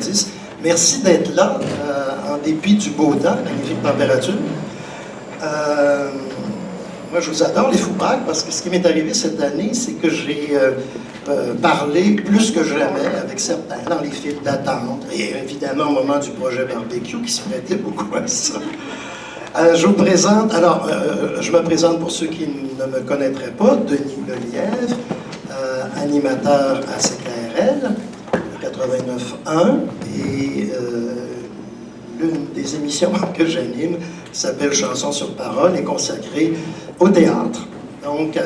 90. Merci d'être là, en dépit du beau temps, magnifique température. Moi, je vous adore, les Foubraques, parce que ce qui m'est arrivé cette année, c'est que j'ai parlé plus que jamais avec certains dans les files d'attente, et évidemment au moment du projet barbecue qui se prêtait beaucoup à ça. Je vous présente, je me présente pour ceux qui ne me connaîtraient pas, Denis Lelièvre, animateur à CKRL, 89.1, et l'une des émissions que j'anime s'appelle Chansons sur parole, est consacrée au théâtre. Donc,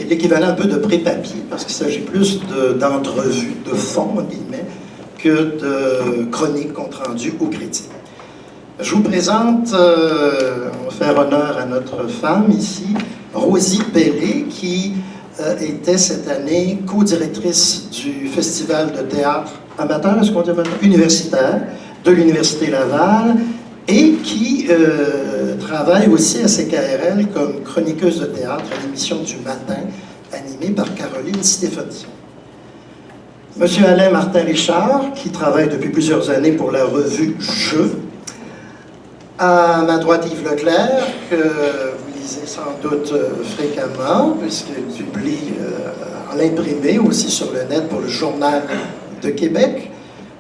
l'équivalent un peu de pré-papier, parce qu'il s'agit plus d'entrevues, de fond, entre guillemets, que de chroniques compte rendues aux critiques. Je vous présente, on va faire honneur à notre femme ici, Rosie Bellé, qui était cette année co-directrice du Festival de théâtre amateur, est-ce qu'on dit maintenant, universitaire, de l'Université Laval, et qui travaille aussi à CKRL comme chroniqueuse de théâtre à l'émission du matin, animée par Caroline Stéphanie. Monsieur Alain Martin-Richard, qui travaille depuis plusieurs années pour la revue Jeux. À ma droite, Yves Leclerc, que vous lisez sans doute fréquemment, puisqu'il publie en imprimé, aussi sur le net, pour le Journal de Québec.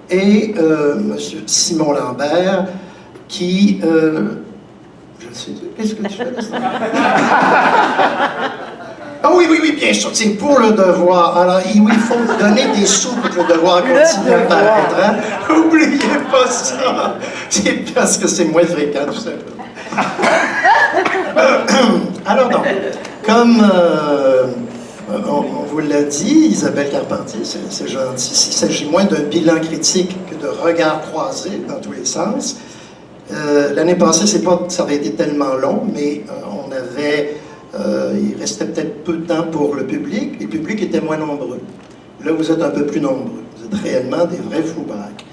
Et monsieur Simon Lambert, qui... je sais, qu'est-ce que tu fais là? Ah oui, bien sûr, c'est pour le devoir. Alors, il faut donner des sous pour que le devoir continue à paraître. Hein? N'oubliez pas ça. C'est parce que c'est moins fréquent, tout simplement. Alors donc, comme on vous l'a dit, Isabelle Carpentier, c'est gentil, il s'agit moins d'un bilan critique que de regards croisés dans tous les sens. L'année passée, ça avait été tellement long, mais on avait... il restait peut-être peu de temps pour le public. Les publics étaient moins nombreux. Là, vous êtes un peu plus nombreux. Vous êtes réellement des vrais Foubraques.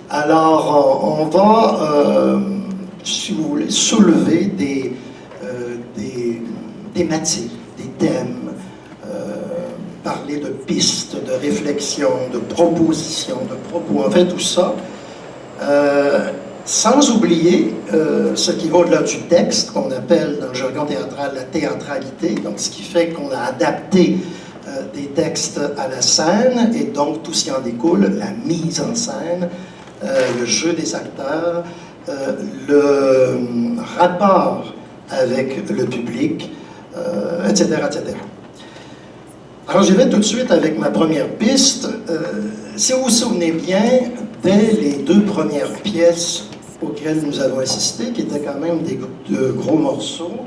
Alors, on va, si vous voulez, soulever des thématiques, des thèmes, parler de pistes, de réflexions, de propositions, de propos, en fait, tout ça. Sans oublier ce qui va au-delà du texte, qu'on appelle dans le jargon théâtral la théâtralité, donc ce qui fait qu'on a adapté des textes à la scène, et donc tout ce qui en découle, la mise en scène, le jeu des acteurs, le rapport avec le public, etc., etc. Alors j'y vais tout de suite avec ma première piste. Si vous vous souvenez bien, dès les deux premières pièces auxquelles nous avons assisté, qui étaient quand même de gros morceaux,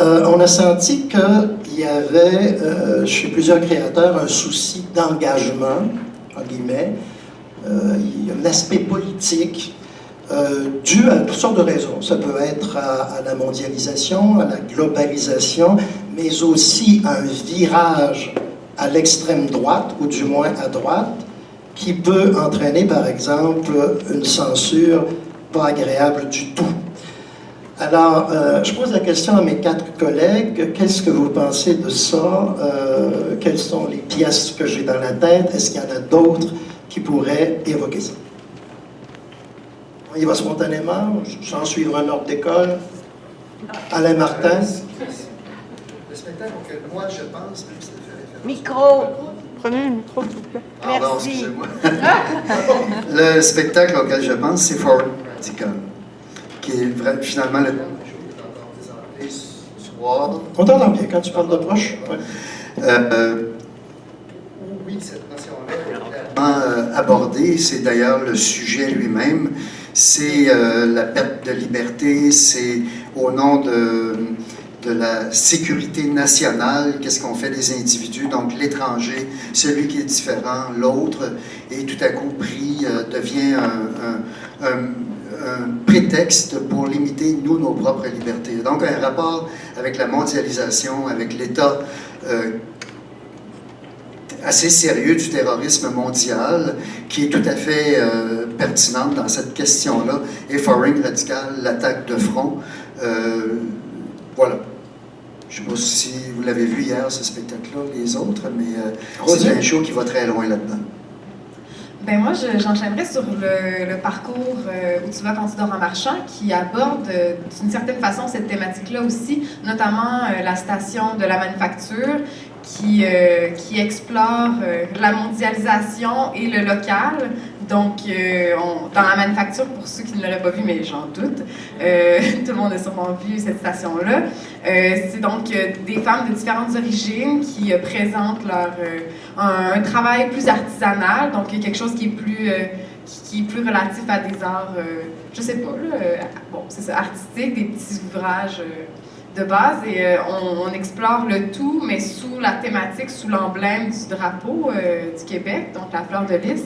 on a senti qu'il y avait, chez plusieurs créateurs, un souci d'engagement, en guillemets. Il y a un aspect politique dû à toutes sortes de raisons. Ça peut être à la mondialisation, à la globalisation, mais aussi à un virage à l'extrême droite, ou du moins à droite, qui peut entraîner, par exemple, une censure pas agréable du tout. Alors, je pose la question à mes quatre collègues. Qu'est-ce que vous pensez de ça? Quelles sont les pièces que j'ai dans la tête? Est-ce qu'il y en a d'autres qui pourraient évoquer ça? On y va spontanément, sans suivre un ordre d'école. Alain Martin. Le spectacle auquel moi je pense, même si ça fait référence. Micro! Prenez le micro, s'il vous plaît. Pardon, Merci. excusez-moi. Le spectacle auquel je pense, c'est Foreign Radical, qui est finalement le soir. On t'entend bien quand tu parles de proche. Ouais. Oui, cette notion-là est clairement abordée. C'est d'ailleurs le sujet lui-même. C'est la perte de liberté, c'est au nom de la sécurité nationale, qu'est-ce qu'on fait des individus, donc l'étranger, celui qui est différent, l'autre, et tout à coup pris, devient un prétexte pour limiter, nous, nos propres libertés. Donc un rapport avec la mondialisation, avec l'état assez sérieux du terrorisme mondial, qui est tout à fait pertinente dans cette question-là, et Foreign Radical, l'attaque de front. Voilà. Je ne sais pas si vous l'avez vu hier, ce spectacle-là, les autres, mais c'est un show qui va très loin là-dedans. Ben moi, j'enchaînerais sur le parcours Où tu vas quand tu dors en marchant, qui aborde d'une certaine façon cette thématique-là aussi, notamment la station de la manufacture, qui explore la mondialisation et le local. Donc, dans la manufacture, pour ceux qui ne l'auraient pas vu, mais j'en doute, tout le monde a sûrement vu cette station-là. C'est donc des femmes de différentes origines qui présentent un travail plus artisanal, donc quelque chose qui est plus relatif à des arts, je sais pas, bon, c'est ça, artistiques, des petits ouvrages de base, et on explore le tout, mais sous la thématique, sous l'emblème du drapeau du Québec, donc la fleur de lys.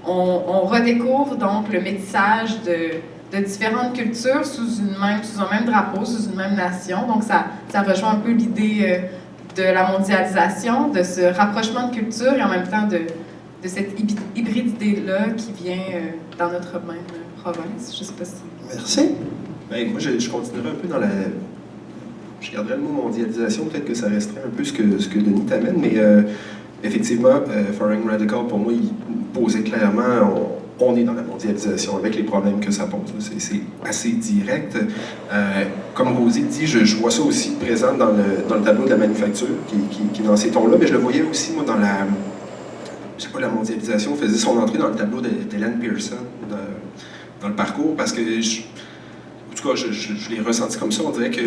On redécouvre donc le métissage de différentes cultures sous un même drapeau, sous une même nation. Donc ça rejoint un peu l'idée de la mondialisation, de ce rapprochement de culture et en même temps de cette hybridité-là qui vient dans notre même province. Je ne sais pas si... Merci. Ben, moi, je continuerai un peu dans la... Je garderai le mot mondialisation, peut-être que ça resterait un peu ce que Denis t'amène, mais effectivement, Foreign Radical, pour moi, il posait clairement, on est dans la mondialisation avec les problèmes que ça pose. C'est assez direct. Comme Rosie dit, je vois ça aussi présent dans le tableau de la manufacture, qui est dans ces tons-là, mais je le voyais aussi, moi, dans la... Je sais pas, la mondialisation faisait son entrée dans le tableau d'Ellen Pearson, dans le parcours, parce que, en tout cas, je l'ai ressenti comme ça. On dirait que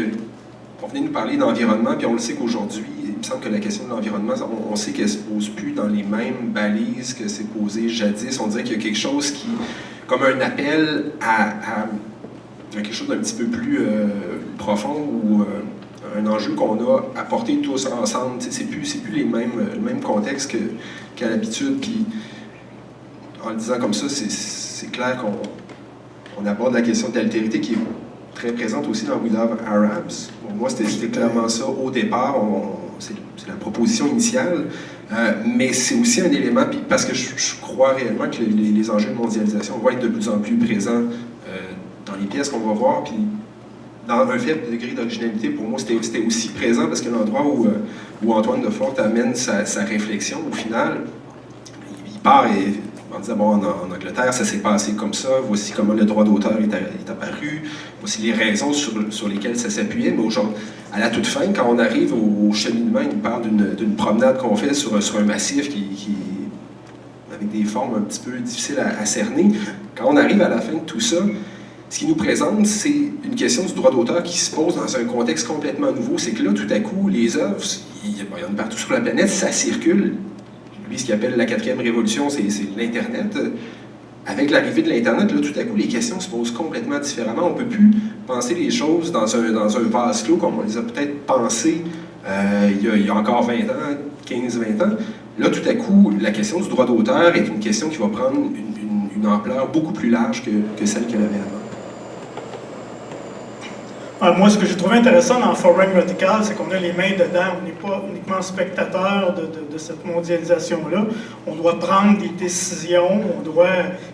on venait nous parler d'environnement, puis on le sait qu'aujourd'hui, il me semble que la question de l'environnement, on sait qu'elle ne se pose plus dans les mêmes balises que c'est posé jadis. On dirait qu'il y a quelque chose qui, comme un appel à quelque chose d'un petit peu plus profond, ou un enjeu qu'on a à porter tous ensemble. C'est plus le même contexte qu'à l'habitude. Puis, en le disant comme ça, c'est clair qu'on aborde la question de l'altérité qui est très présente aussi dans We Love Arabs. Bon, moi, c'était clairement ça au départ. C'est la proposition initiale. Mais c'est aussi un élément, parce que je crois réellement que les enjeux de mondialisation vont être de plus en plus présents dans les pièces qu'on va voir. Puis, dans un faible degré d'originalité, pour moi, c'était aussi présent parce que l'endroit où Antoine Defort amène sa réflexion, au final, il part et en disant, bon, en Angleterre, ça s'est passé comme ça, voici comment le droit d'auteur est apparu, voici les raisons sur lesquelles ça s'appuyait, mais aujourd'hui, à la toute fin, quand on arrive au cheminement, il nous parle d'une promenade qu'on fait sur un massif avec des formes un petit peu difficiles à cerner. Quand on arrive à la fin de tout ça, ce qu'il nous présente, c'est une question du droit d'auteur qui se pose dans un contexte complètement nouveau. C'est que là, tout à coup, les œuvres, il y en a partout sur la planète, ça circule. Lui, ce qu'il appelle la 4e révolution, c'est l'Internet. Avec l'arrivée de l'Internet, là, tout à coup, les questions se posent complètement différemment. On ne peut plus penser les choses dans un vase clos comme on les a peut-être pensées il y a encore 20 ans, 15-20 ans. Là, tout à coup, la question du droit d'auteur est une question qui va prendre une ampleur beaucoup plus large que celle qu'elle avait avant. Moi, ce que j'ai trouvé intéressant dans Foreign Radical, c'est qu'on a les mains dedans. On n'est pas uniquement spectateur de cette mondialisation-là. On doit prendre des décisions.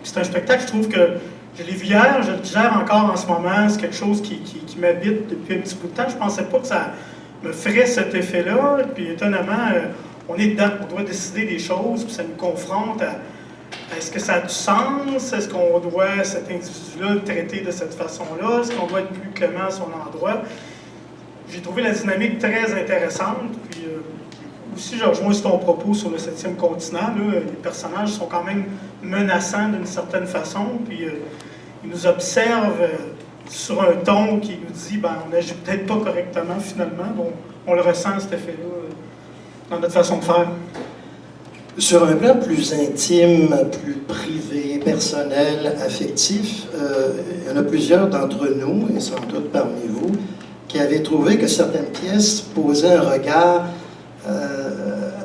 C'est un spectacle, je trouve que je l'ai vu hier, je le digère encore en ce moment. C'est quelque chose qui m'habite depuis un petit bout de temps. Je ne pensais pas que ça me ferait cet effet-là. Et puis, étonnamment, on est dedans. On doit décider des choses, puis ça nous confronte à... Est-ce que ça a du sens? Est-ce qu'on doit, cet individu-là, le traiter de cette façon-là? Est-ce qu'on doit être plus clément à son endroit? J'ai trouvé la dynamique très intéressante. Puis aussi, je rejoins ton propos sur le 7e continent. Là, les personnages sont quand même menaçants d'une certaine façon. Puis ils nous observent sur un ton qui nous dit on n'agit peut-être pas correctement finalement. Bon, on le ressent, cet effet-là, dans notre façon de faire. Sur un plan plus intime, plus privé, personnel, affectif, il y en a plusieurs d'entre nous, et sans doute parmi vous, qui avaient trouvé que certaines pièces posaient un regard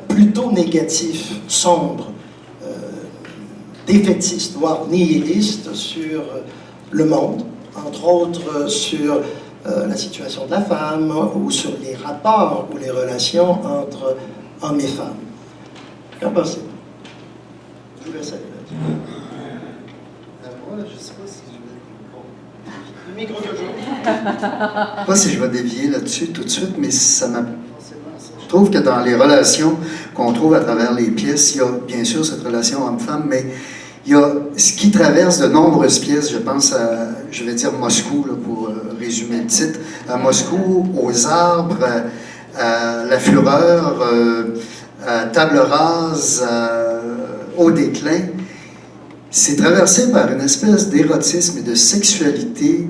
plutôt négatif, sombre, défaitiste, voire nihiliste sur le monde, entre autres sur la situation de la femme ou sur les rapports ou les relations entre hommes et femmes. Qu'en pensez-vous? Je vous laisse aller là-dessus. Moi, je ne sais pas si je vais... Le micro toujours. Je ne sais pas si je vais dévier là-dessus tout de suite, mais ça m'a... Je trouve que dans les relations qu'on trouve à travers les pièces, il y a bien sûr cette relation homme-femme, mais il y a ce qui traverse de nombreuses pièces, je pense à, je vais dire Moscou, là, pour résumer le titre, à Moscou, aux arbres, à la fureur, à table rase, au déclin. C'est traversé par une espèce d'érotisme et de sexualité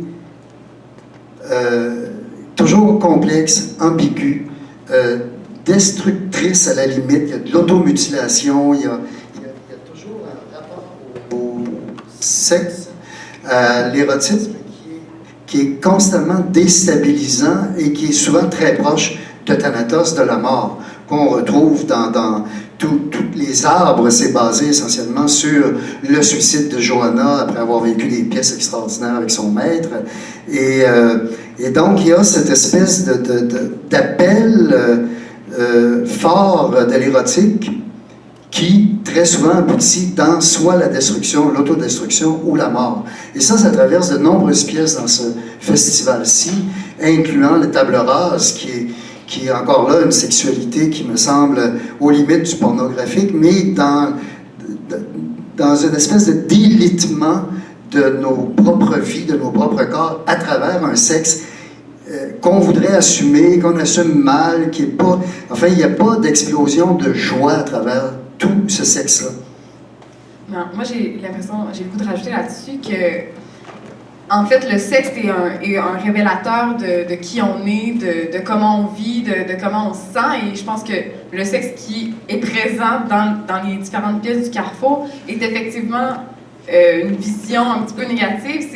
toujours complexe, ambiguë, destructrice à la limite. Il y a de l'automutilation, il y a toujours un rapport au sexe, à l'érotisme qui est constamment déstabilisant et qui est souvent très proche de Thanatos, de la mort, qu'on retrouve dans tous les arbres. C'est basé essentiellement sur le suicide de Johanna après avoir vécu des pièces extraordinaires avec son maître. Et donc, il y a cette espèce d'appel fort de l'érotique qui, très souvent, aboutit dans soit la destruction, l'autodestruction ou la mort. Et ça traverse de nombreuses pièces dans ce festival-ci, incluant les tables rases, qui est encore là une sexualité qui me semble aux limites du pornographique, mais dans une espèce de délitement de nos propres vies, de nos propres corps, à travers un sexe qu'on voudrait assumer, qu'on assume mal, qui est pas... Enfin, il n'y a pas d'explosion de joie à travers tout ce sexe-là. Non, moi, j'ai l'impression, j'ai le goût de rajouter là-dessus que, en fait, le sexe est un révélateur de qui on est, de comment on vit, de comment on se sent. Et je pense que le sexe qui est présent dans les différentes pièces du Carrefour est effectivement une vision un petit peu négative.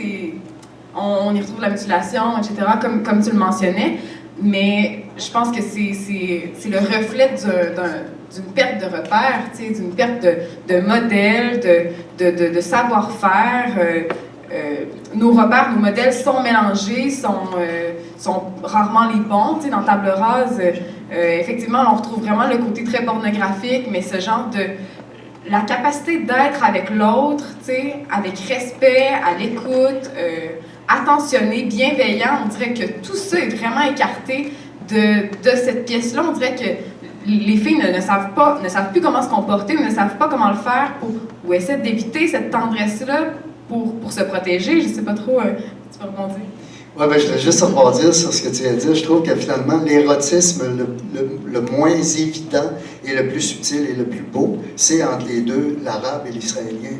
On y retrouve la mutilation, etc., comme tu le mentionnais. Mais je pense que c'est le reflet d'une perte de repères, d'une perte de modèle, de savoir-faire. Nos repères, nos modèles sont mélangés, sont rarement les bons. Dans Table rase, effectivement, on retrouve vraiment le côté très pornographique, mais ce genre la capacité d'être avec l'autre, avec respect, à l'écoute, attentionné, bienveillant, on dirait que tout ça est vraiment écarté de cette pièce-là. On dirait que les filles ne savent plus comment se comporter, ou ne savent pas comment le faire ou essaient d'éviter cette tendresse-là pour se protéger. Je ne sais pas trop, tu peux rebondir. Oui, ben, je voulais juste rebondir sur ce que tu as dit. Je trouve que finalement, l'érotisme le moins évident et le plus subtil et le plus beau, c'est entre les deux, l'arabe et l'israélien.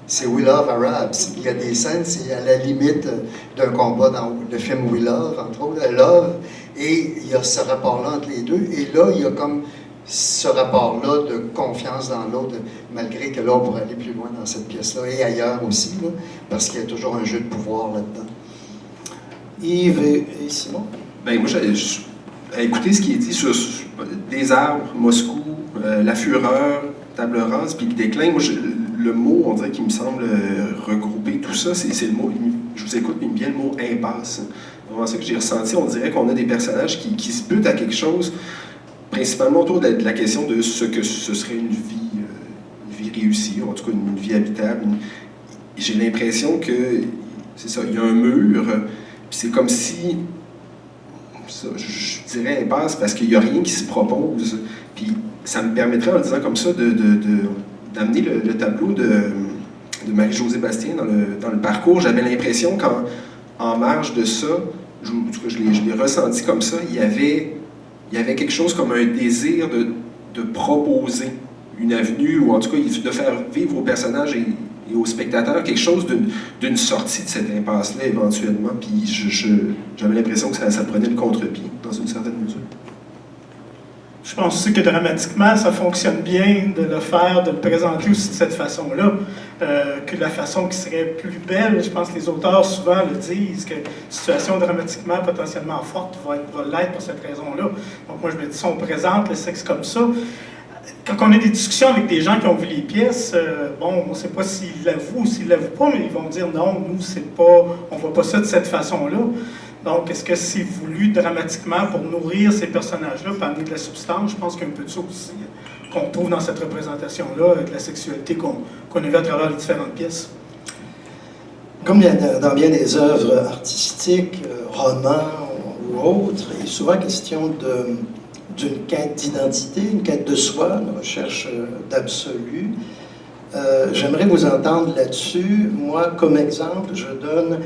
C'est We Love Arabs. Il y a des scènes, c'est à la limite d'un combat dans le film We Love, entre autres, Love, et il y a ce rapport-là entre les deux. Et là, il y a comme ce rapport-là de confiance dans l'autre, malgré que là, on pourrait aller plus loin dans cette pièce-là, et ailleurs aussi, là, parce qu'il y a toujours un jeu de pouvoir là-dedans. Yves et Simon? Ben moi, écoutez ce qui est dit sur des arbres, Moscou, la fureur, table rase, puis le déclin. Moi, le mot, on dirait qu'il me semble regrouper tout ça, c'est le mot, je vous écoute, mais il me vient le mot impasse. C'est vraiment ça que j'ai ressenti. On dirait qu'on a des personnages qui se butent à quelque chose, principalement autour de la question de ce que ce serait une vie réussie, en tout cas une vie habitable. J'ai l'impression que, c'est ça, il y a un mur, puis c'est comme si, ça, je dirais impasse parce qu'il n'y a rien qui se propose. Puis ça me permettrait, en le disant comme ça, d'amener le tableau de Marie-Josée Bastien dans le parcours. J'avais l'impression qu'en marge de ça, en tout cas je l'ai ressenti comme ça, il y avait quelque chose comme un désir de proposer une avenue, ou en tout cas de faire vivre aux personnages et aux spectateurs quelque chose d'une sortie de cette impasse-là éventuellement. Puis j'avais l'impression que ça prenait le contre-pied dans une certaine mesure. Je pense aussi que dramatiquement, ça fonctionne bien de le faire, de le présenter aussi de cette façon-là, que la façon qui serait plus belle. Je pense que les auteurs souvent le disent, que une situation dramatiquement potentiellement forte va l'être pour cette raison-là. Donc moi, je me dis, si on présente le sexe comme ça, quand on a des discussions avec des gens qui ont vu les pièces, bon, on ne sait pas s'ils l'avouent ou s'ils ne l'avouent pas, mais ils vont dire non, nous, c'est pas, on ne voit pas ça de cette façon-là. Donc, est-ce que c'est voulu dramatiquement pour nourrir ces personnages-là, pour amener de la substance? Je pense qu'il y a un peu de ça aussi qu'on trouve dans cette représentation-là, de la sexualité qu'on a vue à travers les différentes pièces. Comme dans bien des œuvres artistiques, romans ou autres, il est souvent question d'une quête d'identité, une quête de soi, une recherche d'absolu. J'aimerais vous entendre là-dessus. Moi, comme exemple, je donne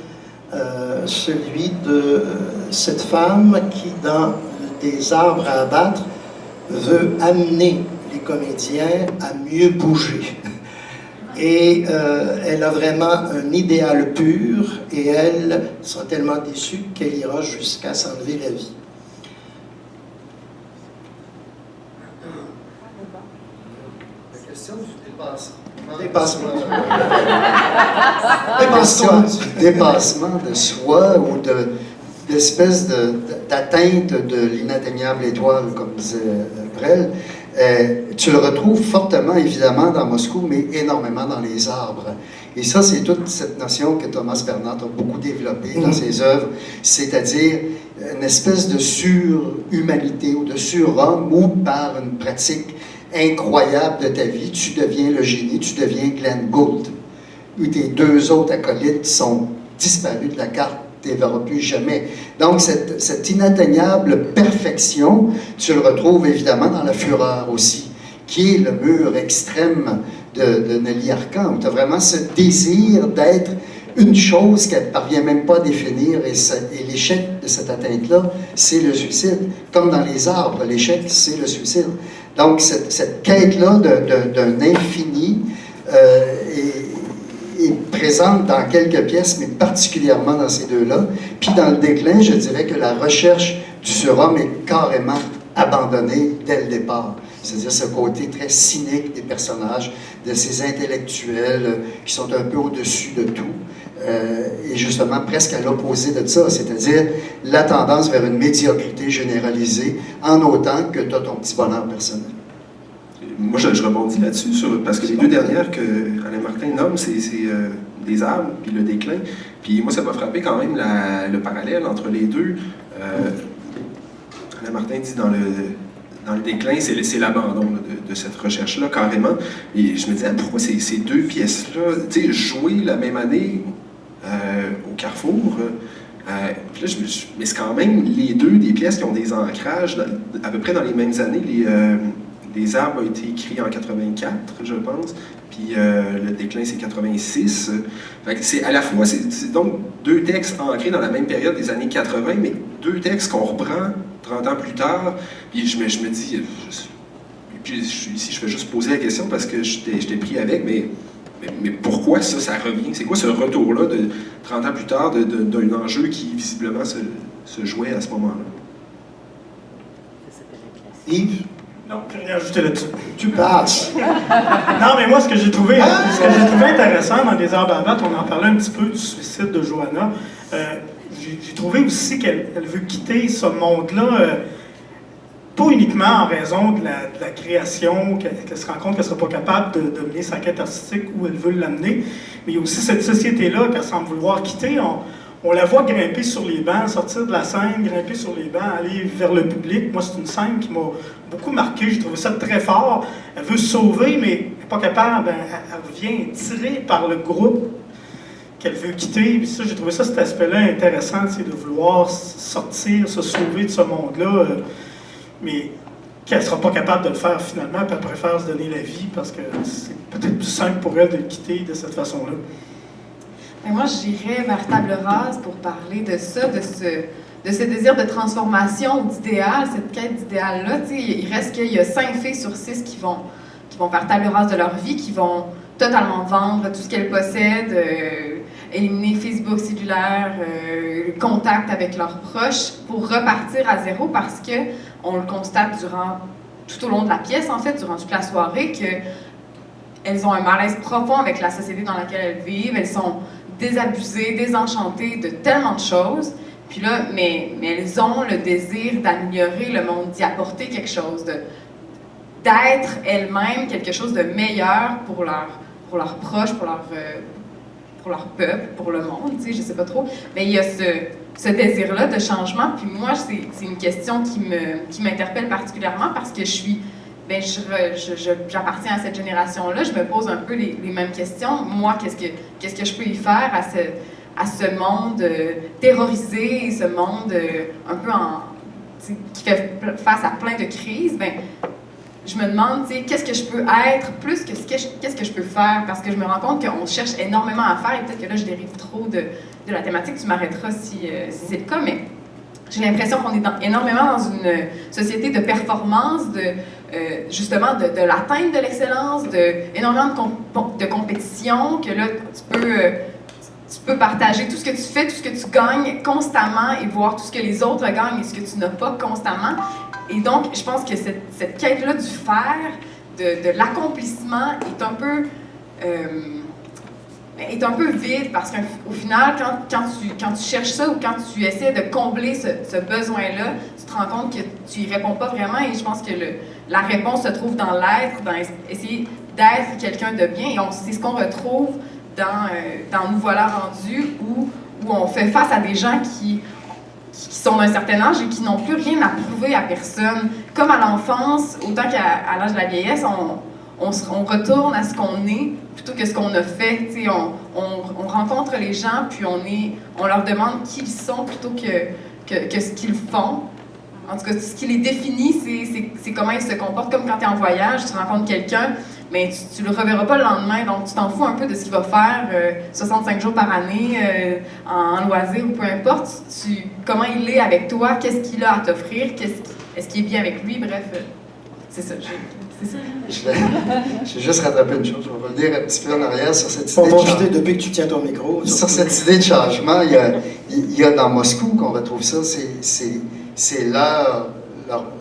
celui de cette femme qui, dans des arbres à abattre, veut amener les comédiens à mieux bouger. Et elle a vraiment un idéal pur et elle sera tellement déçue qu'elle ira jusqu'à s'enlever la vie. La question du dépassement. Dépasse-toi. Du dépassement de soi ou d'espèce d'atteinte de l'inatteignable étoile, comme disait Brel, tu le retrouves fortement, évidemment, dans Moscou, mais énormément dans les arbres. Et ça, c'est toute cette notion que Thomas Bernard a beaucoup développée dans ses œuvres, c'est-à-dire une espèce de surhumanité ou de surhomme où, par une pratique incroyable de ta vie, tu deviens le génie, tu deviens Glenn Gould. Où tes deux autres acolytes sont disparus de la carte, tu ne les verras plus jamais. Donc, cette inatteignable perfection, tu le retrouves évidemment dans La Fureur aussi, qui est le mur extrême de Nelly Arcan, où tu as vraiment ce désir d'être une chose qu'elle ne parvient même pas à définir, et l'échec de cette atteinte-là, c'est le suicide. Comme dans les arbres, l'échec, c'est le suicide. Donc, cette quête-là d'un infini est présente dans quelques pièces, mais particulièrement dans ces deux-là. Puis dans le déclin, je dirais que la recherche du surhomme est carrément abandonnée dès le départ. C'est-à-dire ce côté très cynique des personnages, de ces intellectuels qui sont un peu au-dessus de tout. Et justement presque à l'opposé de ça, c'est-à-dire la tendance vers une médiocrité généralisée en autant que tu as ton petit bonheur personnel. Moi, je rebondis là-dessus, parce que les deux dernières que Alain Martin nomme, c'est des arbres, puis le déclin. Puis moi, ça m'a frappé quand même le parallèle entre les deux. Alain Martin dit dans le déclin, c'est l'abandon de cette recherche-là, carrément. Et je me disais, pourquoi ces deux pièces-là, tu sais, jouer la même année au Carrefour, puis là, mais c'est quand même les deux des pièces qui ont des ancrages à peu près dans les mêmes années. Les arbres ont été écrits en 84, je pense, puis le déclin, c'est 86. Fait que c'est à la fois, c'est donc deux textes ancrés dans la même période des années 80, mais deux textes qu'on reprend 30 ans plus tard. Puis je me dis, puis ici, je vais juste poser la question parce que je t'ai pris avec, mais pourquoi ça revient? C'est quoi ce retour-là de 30 ans plus tard d'un enjeu qui visiblement se jouait à ce moment-là? Yves? Non, je n'ai rien ajouté là-dessus. Tu passes. Non, mais moi, ce que j'ai trouvé intéressant dans Les arbres à abattre, on en parlait un petit peu du suicide de Johanna. J'ai trouvé aussi qu'elle veut quitter ce monde-là, pas uniquement en raison de la création, qu'elle se rend compte qu'elle ne sera pas capable de mener sa quête artistique où elle veut l'amener, mais il y a aussi cette société-là qu'elle semble vouloir quitter. On la voit grimper sur les bancs, sortir de la scène, grimper sur les bancs, aller vers le public. Moi, c'est une scène qui m'a beaucoup marqué. J'ai trouvé ça très fort. Elle veut se sauver, mais elle n'est pas capable. Elle vient tirée par le groupe qu'elle veut quitter. Puis ça, j'ai trouvé ça, cet aspect-là intéressant, c'est de vouloir sortir, se sauver de ce monde-là, mais qu'elle ne sera pas capable de le faire finalement, puis elle préfère se donner la vie parce que c'est peut-être plus simple pour elle de le quitter de cette façon-là. Mais moi, j'irais vers Table Rase pour parler de ça, de ce désir de transformation, d'idéal, cette quête d'idéal-là. Il reste qu'il y a 5 filles sur 6 qui vont faire table rase de leur vie, qui vont totalement vendre tout ce qu'elles possèdent, éliminer Facebook cellulaire, contact avec leurs proches pour repartir à zéro parce que on le constate tout au long de la pièce, en fait, durant toute la soirée, qu'elles ont un malaise profond avec la société dans laquelle elles vivent, elles sont désabusées, désenchantées de tellement de choses, puis là, mais elles ont le désir d'améliorer le monde, d'y apporter quelque chose, d'être elles-mêmes quelque chose de meilleur pour leurs proches, pour leur peuple, pour le monde, tu sais, je sais pas trop, mais il y a ce désir-là de changement, puis moi, c'est une question qui m'interpelle particulièrement parce que j'appartiens à cette génération-là, je me pose un peu les mêmes questions. Moi, qu'est-ce que je peux y faire à ce monde terrorisé, ce monde un peu qui fait face à plein de crises? je me demande, tu sais, qu'est-ce que je peux être plus que qu'est-ce que je peux faire, parce que je me rends compte qu'on cherche énormément à faire, et peut-être que là, je dérive trop de la thématique, tu m'arrêteras si c'est le cas, mais j'ai l'impression qu'on est énormément dans une société de performance, justement de l'atteinte de l'excellence, énormément de compétition, que là, tu peux partager tout ce que tu fais, tout ce que tu gagnes constamment et voir tout ce que les autres gagnent et ce que tu n'as pas constamment. Et donc, je pense que cette quête-là du faire, de l'accomplissement est un peu vide, parce qu'au final, quand tu cherches ça ou quand tu essaies de combler ce besoin-là, tu te rends compte que tu y réponds pas vraiment, et je pense que la réponse se trouve dans l'être, dans essayer d'être quelqu'un de bien, et c'est ce qu'on retrouve dans Nous voilà rendus, où on fait face à des gens qui sont d'un certain âge et qui n'ont plus rien à prouver à personne. Comme à l'enfance, autant qu'à l'âge de la vieillesse, on retourne à ce qu'on est plutôt que ce qu'on a fait. On rencontre les gens, puis on leur demande qui ils sont plutôt que ce qu'ils font. En tout cas, ce qui les définit, c'est comment ils se comportent. Comme quand tu es en voyage, tu rencontres quelqu'un, mais tu ne le reverras pas le lendemain, donc tu t'en fous un peu de ce qu'il va faire 65 jours par année, en loisir ou peu importe. Comment il est avec toi, qu'est-ce qu'il a à t'offrir, est-ce qu'il est bien avec lui, bref, c'est ça. Je vais juste rattraper une chose, je vais revenir un petit peu en arrière sur cette idée. Pour profiter depuis que tu tiens ton micro. Sur cette idée de changement, il y a dans Moscou qu'on retrouve ça, c'est leur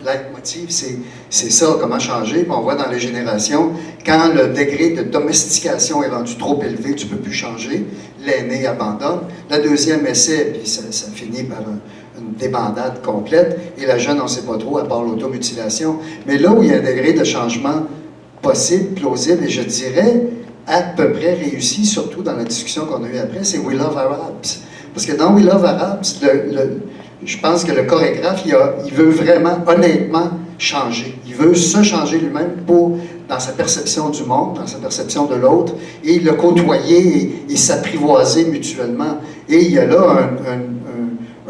leitmotiv, c'est ça, comment changer. Puis on voit dans les générations, quand le degré de domestication est rendu trop élevé, tu ne peux plus changer, l'aîné abandonne. Le deuxième essaie, puis ça finit par une débandade complète, et la jeune, on ne sait pas trop, à part l'automutilation. Mais là où il y a un degré de changement possible, plausible, et je dirais à peu près réussi, surtout dans la discussion qu'on a eue après, c'est We Love Arabs. Parce que dans We Love Arabs, je pense que le chorégraphe, il veut vraiment, honnêtement, changer. Il veut se changer lui-même dans sa perception du monde, dans sa perception de l'autre, et le côtoyer et s'apprivoiser mutuellement. Et il y a là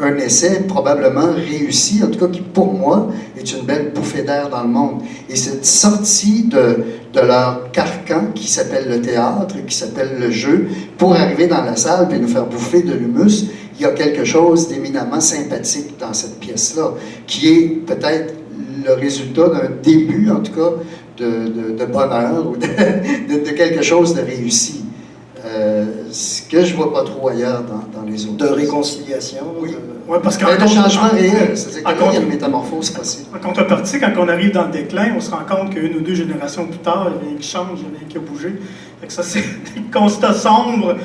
un essai probablement réussi, en tout cas qui, pour moi, est une belle bouffée d'air dans le monde. Et cette sortie de leur carcan qui s'appelle le théâtre, qui s'appelle le jeu, pour arriver dans la salle et nous faire bouffer de l'humus, il y a quelque chose d'éminemment sympathique dans cette pièce-là, qui est peut-être le résultat d'un début, en tout cas, de bonheur ou de quelque chose de réussi. Ce que je ne vois pas trop ailleurs dans les autres. De réconciliation. Oui. Ouais, parce qu'en Un changement réel, c'est-à-dire qu'il y a une métamorphose possible. En contrepartie, quand on arrive dans le déclin, on se rend compte qu'une ou deux générations plus tard, il y a rien qui change, il y a rien qui a bougé. Fait que ça, c'est des constats sombres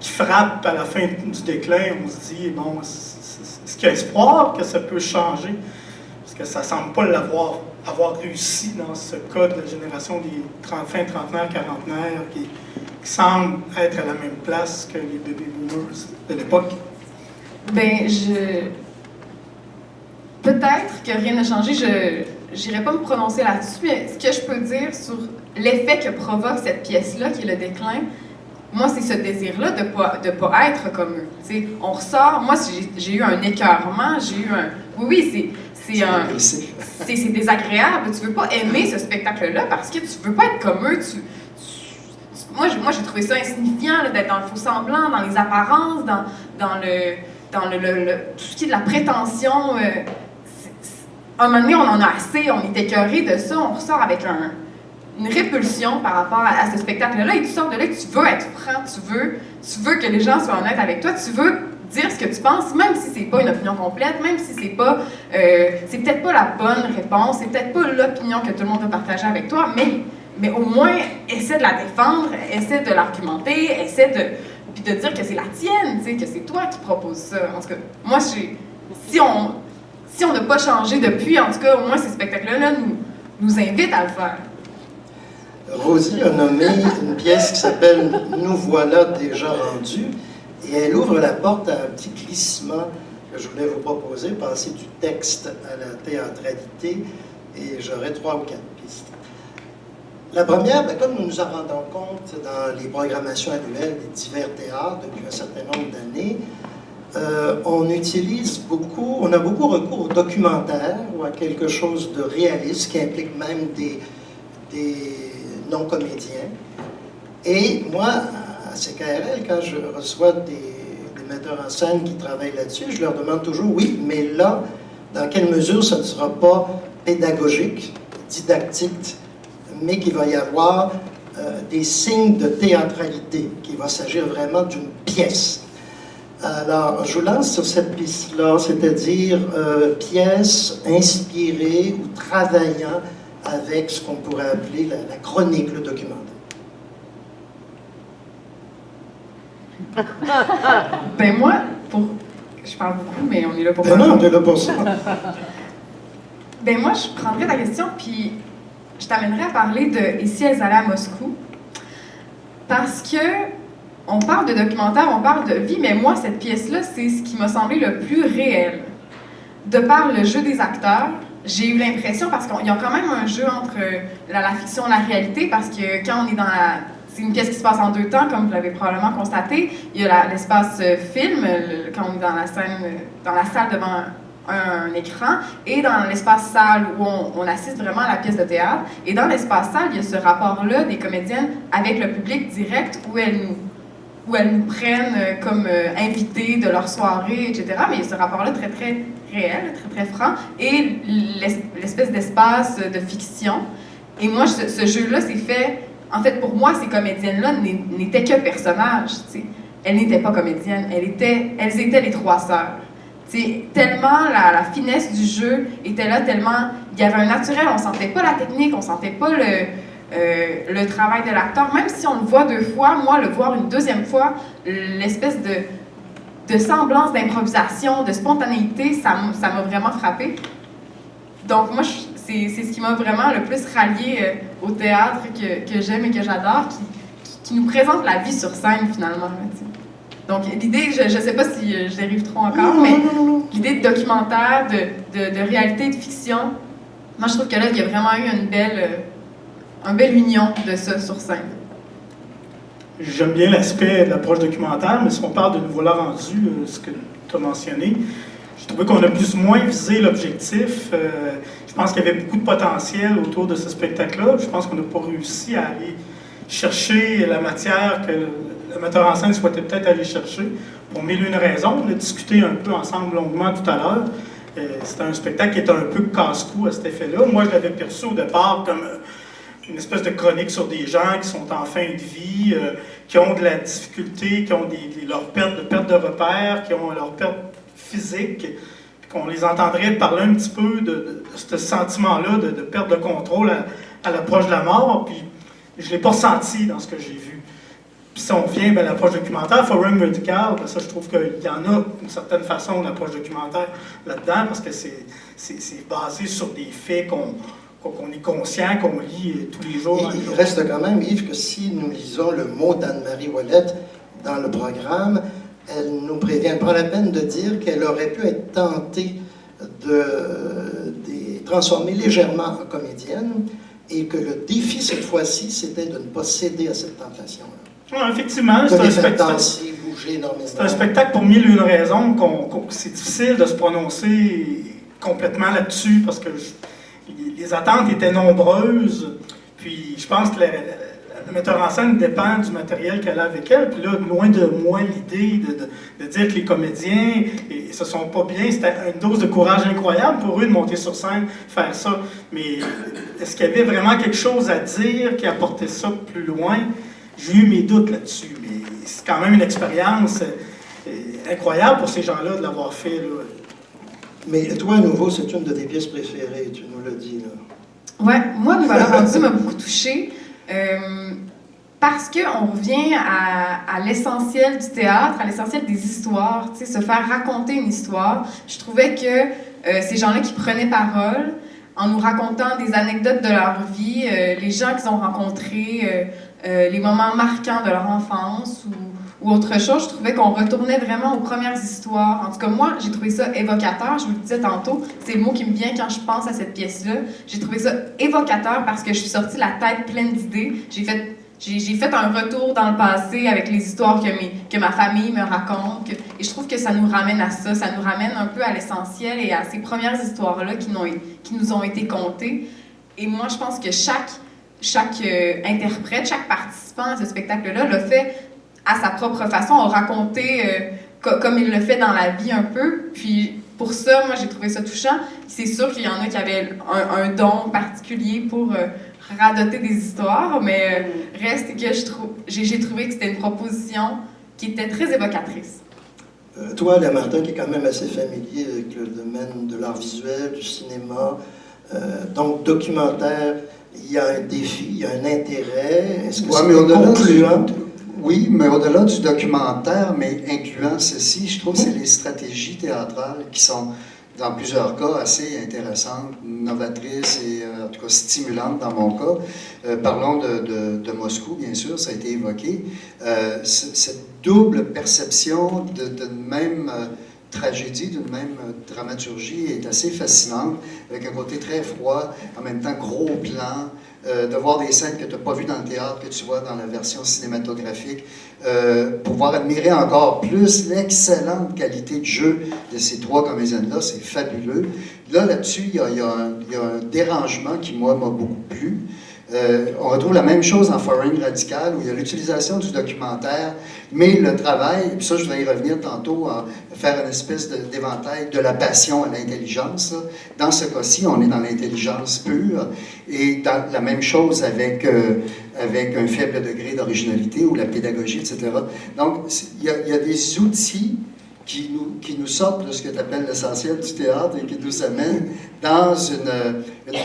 qui frappent à la fin du déclin. On se dit, bon, est-ce qu'il y a espoir que ça peut changer? Parce que ça ne semble pas avoir réussi dans ce cas de la génération des fin trentenaires, quarantenaires, qui semble être à la même place que les baby boomers de l'époque. Ben, peut-être que rien n'a changé, je n'irai pas me prononcer là-dessus, mais ce que je peux dire sur l'effet que provoque cette pièce-là, qui est le déclin, moi, c'est ce désir-là de pas être comme eux. T'sais, on ressort, moi, j'ai eu un écœurement, j'ai eu un... Oui, c'est désagréable, tu veux pas aimer ce spectacle-là parce que tu veux pas être comme eux, moi, j'ai trouvé ça insignifiant d'être dans le faux-semblant, dans les apparences, dans tout ce qui est de la prétention. À un moment donné, on en a assez, on est écœuré de ça, on ressort avec une répulsion par rapport à ce spectacle-là, et tu sors de là que tu veux être franc, tu veux que les gens soient honnêtes avec toi, tu veux dire ce que tu penses, même si c'est pas une opinion complète, même si c'est peut-être pas la bonne réponse, c'est peut-être pas l'opinion que tout le monde va partager avec toi, mais au moins, essaie de la défendre, essaie de l'argumenter, puis de dire que c'est la tienne, que c'est toi qui proposes ça. En tout cas, moi, si on n'a pas changé depuis, en tout cas, au moins ces spectacles-là nous invitent à le faire. Rosie a nommé une pièce qui s'appelle « Nous voilà déjà rendus », et elle ouvre la porte à un petit glissement que je voulais vous proposer, passer du texte à la théâtralité, et j'aurai 3 ou 4 pistes. La première, comme nous nous en rendons compte dans les programmations annuelles des divers théâtres depuis un certain nombre d'années, on a beaucoup recours au documentaire ou à quelque chose de réaliste qui implique même des non-comédiens. Et moi, à CKRL, quand je reçois des metteurs en scène qui travaillent là-dessus, je leur demande toujours, oui, mais là, dans quelle mesure ça ne sera pas pédagogique, didactique, mais qu'il va y avoir des signes de théâtralité, qu'il va s'agir vraiment d'une pièce. Alors, je vous lance sur cette piste-là, c'est-à-dire pièce inspirée ou travaillant avec ce qu'on pourrait appeler la chronique, le documentaire. Ben moi, je parle beaucoup, mais on est là pour Ben non, on est là pour ça. Ben moi, je prendrais ta question, puis je t'amènerais à parler de « Et si elles allaient à Moscou ?» Parce que on parle de documentaire, on parle de vie, mais moi, cette pièce-là, c'est ce qui m'a semblé le plus réel. De par le jeu des acteurs, j'ai eu l'impression, parce qu'il y a quand même un jeu entre la fiction et la réalité, parce que quand on est dans la... C'est une pièce qui se passe en 2 temps, comme vous l'avez probablement constaté. Il y a l'espace film, quand on est dans la scène, dans la salle devant un écran, et dans l'espace salle où on assiste vraiment à la pièce de théâtre. Et dans l'espace salle, il y a ce rapport-là des comédiennes avec le public direct où elles nous prennent comme invités de leur soirée, etc. Mais il y a ce rapport-là très, très réel, très, très franc, et l'espèce d'espace de fiction. Et moi, ce jeu-là, c'est fait... En fait, pour moi, ces comédiennes-là n'étaient que personnages. T'sais. Elles n'étaient pas comédiennes, elles étaient les 3 sœurs. T'sais, tellement la finesse du jeu était là, tellement il y avait un naturel, on sentait pas la technique, on sentait pas le travail de l'acteur. Même si on le voit 2 fois, moi, le voir une 2e fois, l'espèce de semblance d'improvisation, de spontanéité, ça m'a vraiment frappée. Donc moi, c'est ce qui m'a vraiment le plus rallié au théâtre que j'aime et que j'adore, qui nous présente la vie sur scène, finalement. Donc l'idée, je ne sais pas si je dérive trop encore, mais l'idée de documentaire, de réalité, de fiction, moi je trouve que là, il y a vraiment eu une belle union de ça sur scène. J'aime bien l'aspect de l'approche documentaire, mais si on parle de nouveau là rendu, ce que tu as mentionné, j'ai trouvé qu'on a plus ou moins visé l'objectif. Je pense qu'il y avait beaucoup de potentiel autour de ce spectacle-là. Je pense qu'on n'a pas réussi à aller chercher la matière que le metteur en scène souhaitait peut-être aller chercher pour 1001 raisons. On a discuté un peu ensemble longuement tout à l'heure. C'était un spectacle qui était un peu casse-cou à cet effet-là. Moi, je l'avais perçu au départ comme une espèce de chronique sur des gens qui sont en fin de vie, qui ont de la difficulté, qui ont leur perte de repères, qui ont leur perte physique, puis qu'on les entendrait parler un petit peu de ce sentiment-là de perte de contrôle à l'approche de la mort, puis je ne l'ai pas ressenti dans ce que j'ai vu. Puis si on revient à l'approche documentaire, Foreign Radical, ça je trouve qu'il y en a d'une certaine façon d'approche documentaire là-dedans, parce que c'est basé sur des faits qu'on est conscient, qu'on lit tous les jours. Il reste quand même, Yves, que si nous lisons le mot d'Anne-Marie Ouellette dans le programme, elle nous prévient, elle prend la peine de dire qu'elle aurait pu être tentée de transformer légèrement en comédienne et que le défi cette fois-ci, c'était de ne pas céder à cette tentation-là. Ouais, effectivement, c'est un spectacle. Danser, bouger énormément. C'est un spectacle pour 1001 raisons, c'est difficile de se prononcer complètement là-dessus parce que les attentes étaient nombreuses. Puis je pense que le metteur en scène dépend du matériel qu'elle a avec elle. Puis là, loin de moi l'idée de dire que les comédiens ne se sont pas bien. C'était une dose de courage incroyable pour eux de monter sur scène, faire ça. Mais est-ce qu'il y avait vraiment quelque chose à dire qui apportait ça plus loin? J'ai eu mes doutes là-dessus. Mais c'est quand même une expérience incroyable pour ces gens-là de l'avoir fait. Là. Mais toi, à nouveau, c'est une de tes pièces préférées, tu nous l'as dit. Oui, moi, Nous voilà rendus m'a beaucoup touchée. Parce qu'on revient à l'essentiel du théâtre, à l'essentiel des histoires, se faire raconter une histoire. Je trouvais que ces gens-là qui prenaient parole, en nous racontant des anecdotes de leur vie, les gens qu'ils ont rencontrés, les moments marquants de leur enfance ou autre chose, je trouvais qu'on retournait vraiment aux premières histoires. En tout cas, moi, j'ai trouvé ça évocateur. Je vous le disais tantôt, c'est le mot qui me vient quand je pense à cette pièce-là. J'ai trouvé ça évocateur parce que je suis sortie la tête pleine d'idées. j'ai fait un retour dans le passé avec les histoires que ma famille me raconte. Et je trouve que ça nous ramène à ça. Ça nous ramène un peu à l'essentiel et à ces premières histoires-là qui nous ont été contées. Et moi, je pense que chaque interprète, chaque participant à ce spectacle-là l'a fait à sa propre façon, a raconté comme il le fait dans la vie un peu. Puis pour ça, moi, j'ai trouvé ça touchant. C'est sûr qu'il y en a qui avaient un don particulier pour radoter des histoires, mais reste que j'ai trouvé que c'était une proposition qui était très évocatrice. Toi, Alain Martin, qui est quand même assez familier avec le domaine de l'art visuel, du cinéma, donc documentaire, il y a un défi, il y a un intérêt. Est-ce que c'est concluant? Oui, mais au-delà du documentaire, mais incluant ceci, je trouve que c'est les stratégies théâtrales qui sont, dans plusieurs cas, assez intéressantes, novatrices et en tout cas stimulantes dans mon cas. Parlons de Moscou, bien sûr, ça a été évoqué. Cette double perception d'une même tragédie, d'une même dramaturgie est assez fascinante, avec un côté très froid, en même temps gros plan, de voir des scènes que tu n'as pas vues dans le théâtre, que tu vois dans la version cinématographique, pouvoir admirer encore plus l'excellente qualité de jeu de ces trois comédiennes-là, c'est fabuleux. Là-dessus, il y a un dérangement qui, moi, m'a beaucoup plu. On retrouve la même chose en Foreign Radical, où il y a l'utilisation du documentaire, mais le travail, puis ça je vais y revenir tantôt, faire une espèce d'éventail de la passion à l'intelligence. Dans ce cas-ci, on est dans l'intelligence pure, et dans la même chose avec un faible degré d'originalité ou la pédagogie, etc. Donc, il y a des outils qui nous sortent de ce que tu appelles l'essentiel du théâtre et qui nous amènent dans une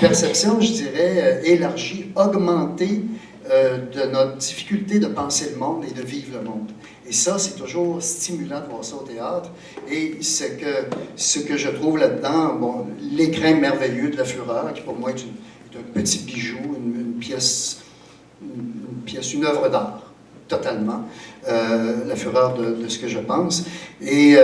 perception, je dirais, élargie, augmentée de notre difficulté de penser le monde et de vivre le monde. Et ça, c'est toujours stimulant de voir ça au théâtre. Et ce que je trouve là-dedans, bon, l'écrin merveilleux de La Fureur, qui pour moi est un petit bijou, une œuvre d'art. Totalement, la fureur de ce que je pense. Et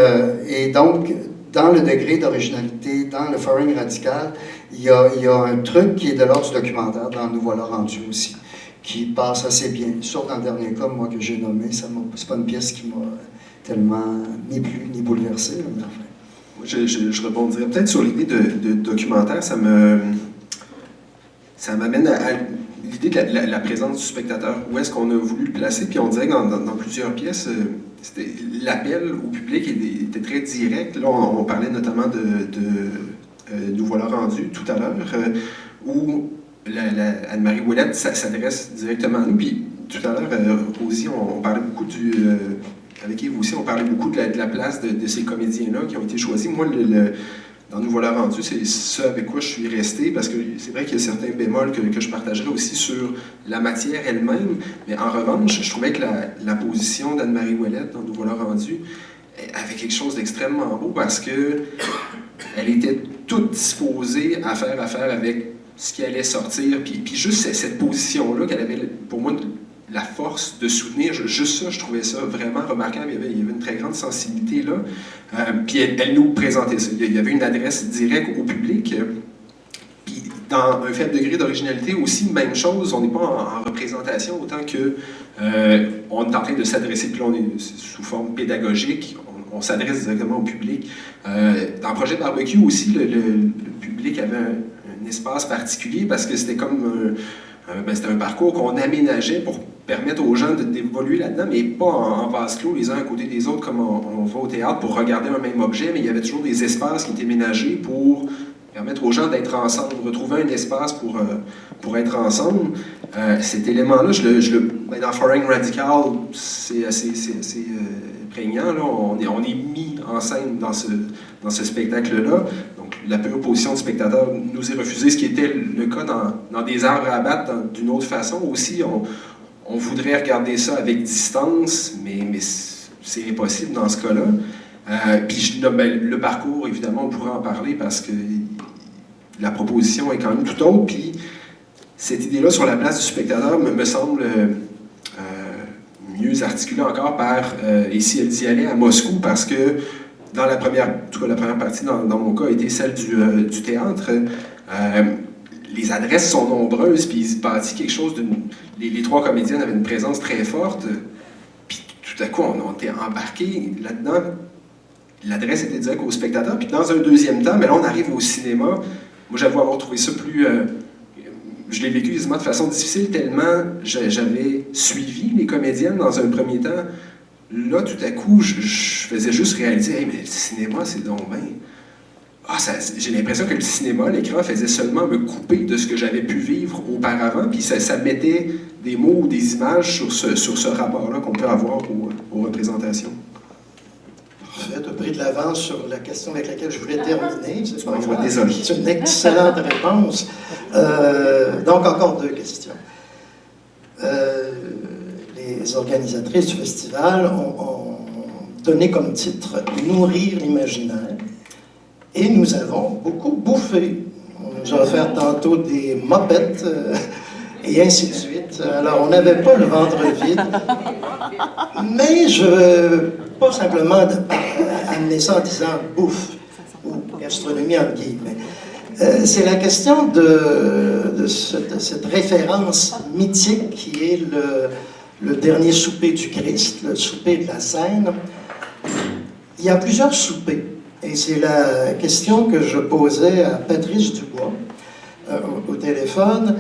donc, dans le degré d'originalité, dans le Foreign Radical, il y a un truc qui est de l'ordre du documentaire, dans Nous voilà rendus aussi, qui passe assez bien. Sauf dans le dernier cas, moi, que j'ai nommé, c'est pas une pièce qui m'a tellement ni plu ni bouleversé, mais enfin. Je rebondirais peut-être sur l'idée de documentaire. Ça m'amène à l'idée de la présence du spectateur. Où est-ce qu'on a voulu le placer? Puis on dirait que dans plusieurs pièces, l'appel au public était très direct. Là, on parlait notamment de Nous voilà rendus tout à l'heure, où Anne-Marie Ouellette s'adresse directement à nous. Puis tout à l'heure, Rosie, on parlait beaucoup avec Yves aussi, on parlait beaucoup de la place de ces comédiens-là qui ont été choisis. Moi, dans Nous voilà rendus, c'est ça avec quoi je suis resté, parce que c'est vrai qu'il y a certains bémols que je partagerai aussi sur la matière elle-même, mais en revanche, je trouvais que la position d'Anne-Marie Ouellette dans Nous voilà rendus avait quelque chose d'extrêmement beau, parce que elle était toute disposée à faire affaire avec ce qui allait sortir, puis juste cette position-là qu'elle avait, pour moi, la force de soutenir, juste ça, je trouvais ça vraiment remarquable. Il y avait une très grande sensibilité là. Puis elle nous présentait ça. Il y avait une adresse directe au public. Puis dans un faible degré d'originalité aussi, même chose, on n'est pas en représentation autant que on est en train de s'adresser, puis là on est sous forme pédagogique, on s'adresse directement au public. Dans Projet Barbecue aussi, le public avait un espace particulier parce que c'était comme c'était un parcours qu'on aménageait pour permettre aux gens d'évoluer là-dedans, mais pas en vase clos, les uns à côté des autres, comme on va au théâtre pour regarder un même objet, mais il y avait toujours des espaces qui étaient ménagés pour permettre aux gens d'être ensemble, retrouver un espace pour être ensemble. Cet élément-là, dans Foreign Radical, c'est assez prégnant. Là. On est mis en scène dans ce spectacle-là. Donc, la pure position du spectateur nous est refusée, ce qui était le cas dans Des arbres à abattre d'une autre façon. Aussi, on voudrait regarder ça avec distance, mais c'est impossible dans ce cas-là. Puis le parcours, évidemment, on pourrait en parler parce que la proposition est quand même tout autre. Puis cette idée-là sur la place du spectateur me semble mieux articulée encore par Et si elle y allait à Moscou, parce que dans la première partie, dans mon cas, a été celle du théâtre. les adresses sont nombreuses, puis il se bâtit quelque chose les trois comédiennes avaient une présence très forte, puis tout à coup, on était embarqués là-dedans. L'adresse était directe au spectateur, puis dans un deuxième temps, mais là, on arrive au cinéma. Moi, j'avoue avoir trouvé ça plus... je l'ai vécu quasiment de façon difficile, tellement j'avais suivi les comédiennes dans un premier temps. Là, tout à coup, je faisais juste réaliser, hey, mais le cinéma, c'est donc bien... j'ai l'impression que le cinéma, l'écran, faisait seulement me couper de ce que j'avais pu vivre auparavant, puis ça mettait des mots ou des images sur ce rapport-là qu'on peut avoir aux représentations. Parfait, tu as pris de l'avance sur la question avec laquelle je voulais terminer. Désolé. C'est une excellente réponse. Donc, encore 2 questions. Les organisatrices du festival ont donné comme titre « Nourrir l'imaginaire ». Et nous avons beaucoup bouffé. On nous a offert tantôt des mopettes et ainsi de suite. Alors, on n'avait pas le ventre vide. Mais je veux pas simplement amener ça en disant bouffe ou gastronomie en guillemets. C'est la question de cette référence mythique qui est le dernier souper du Christ, le souper de la Seine. Il y a plusieurs soupers. Et c'est la question que je posais à Patrice Dubois au téléphone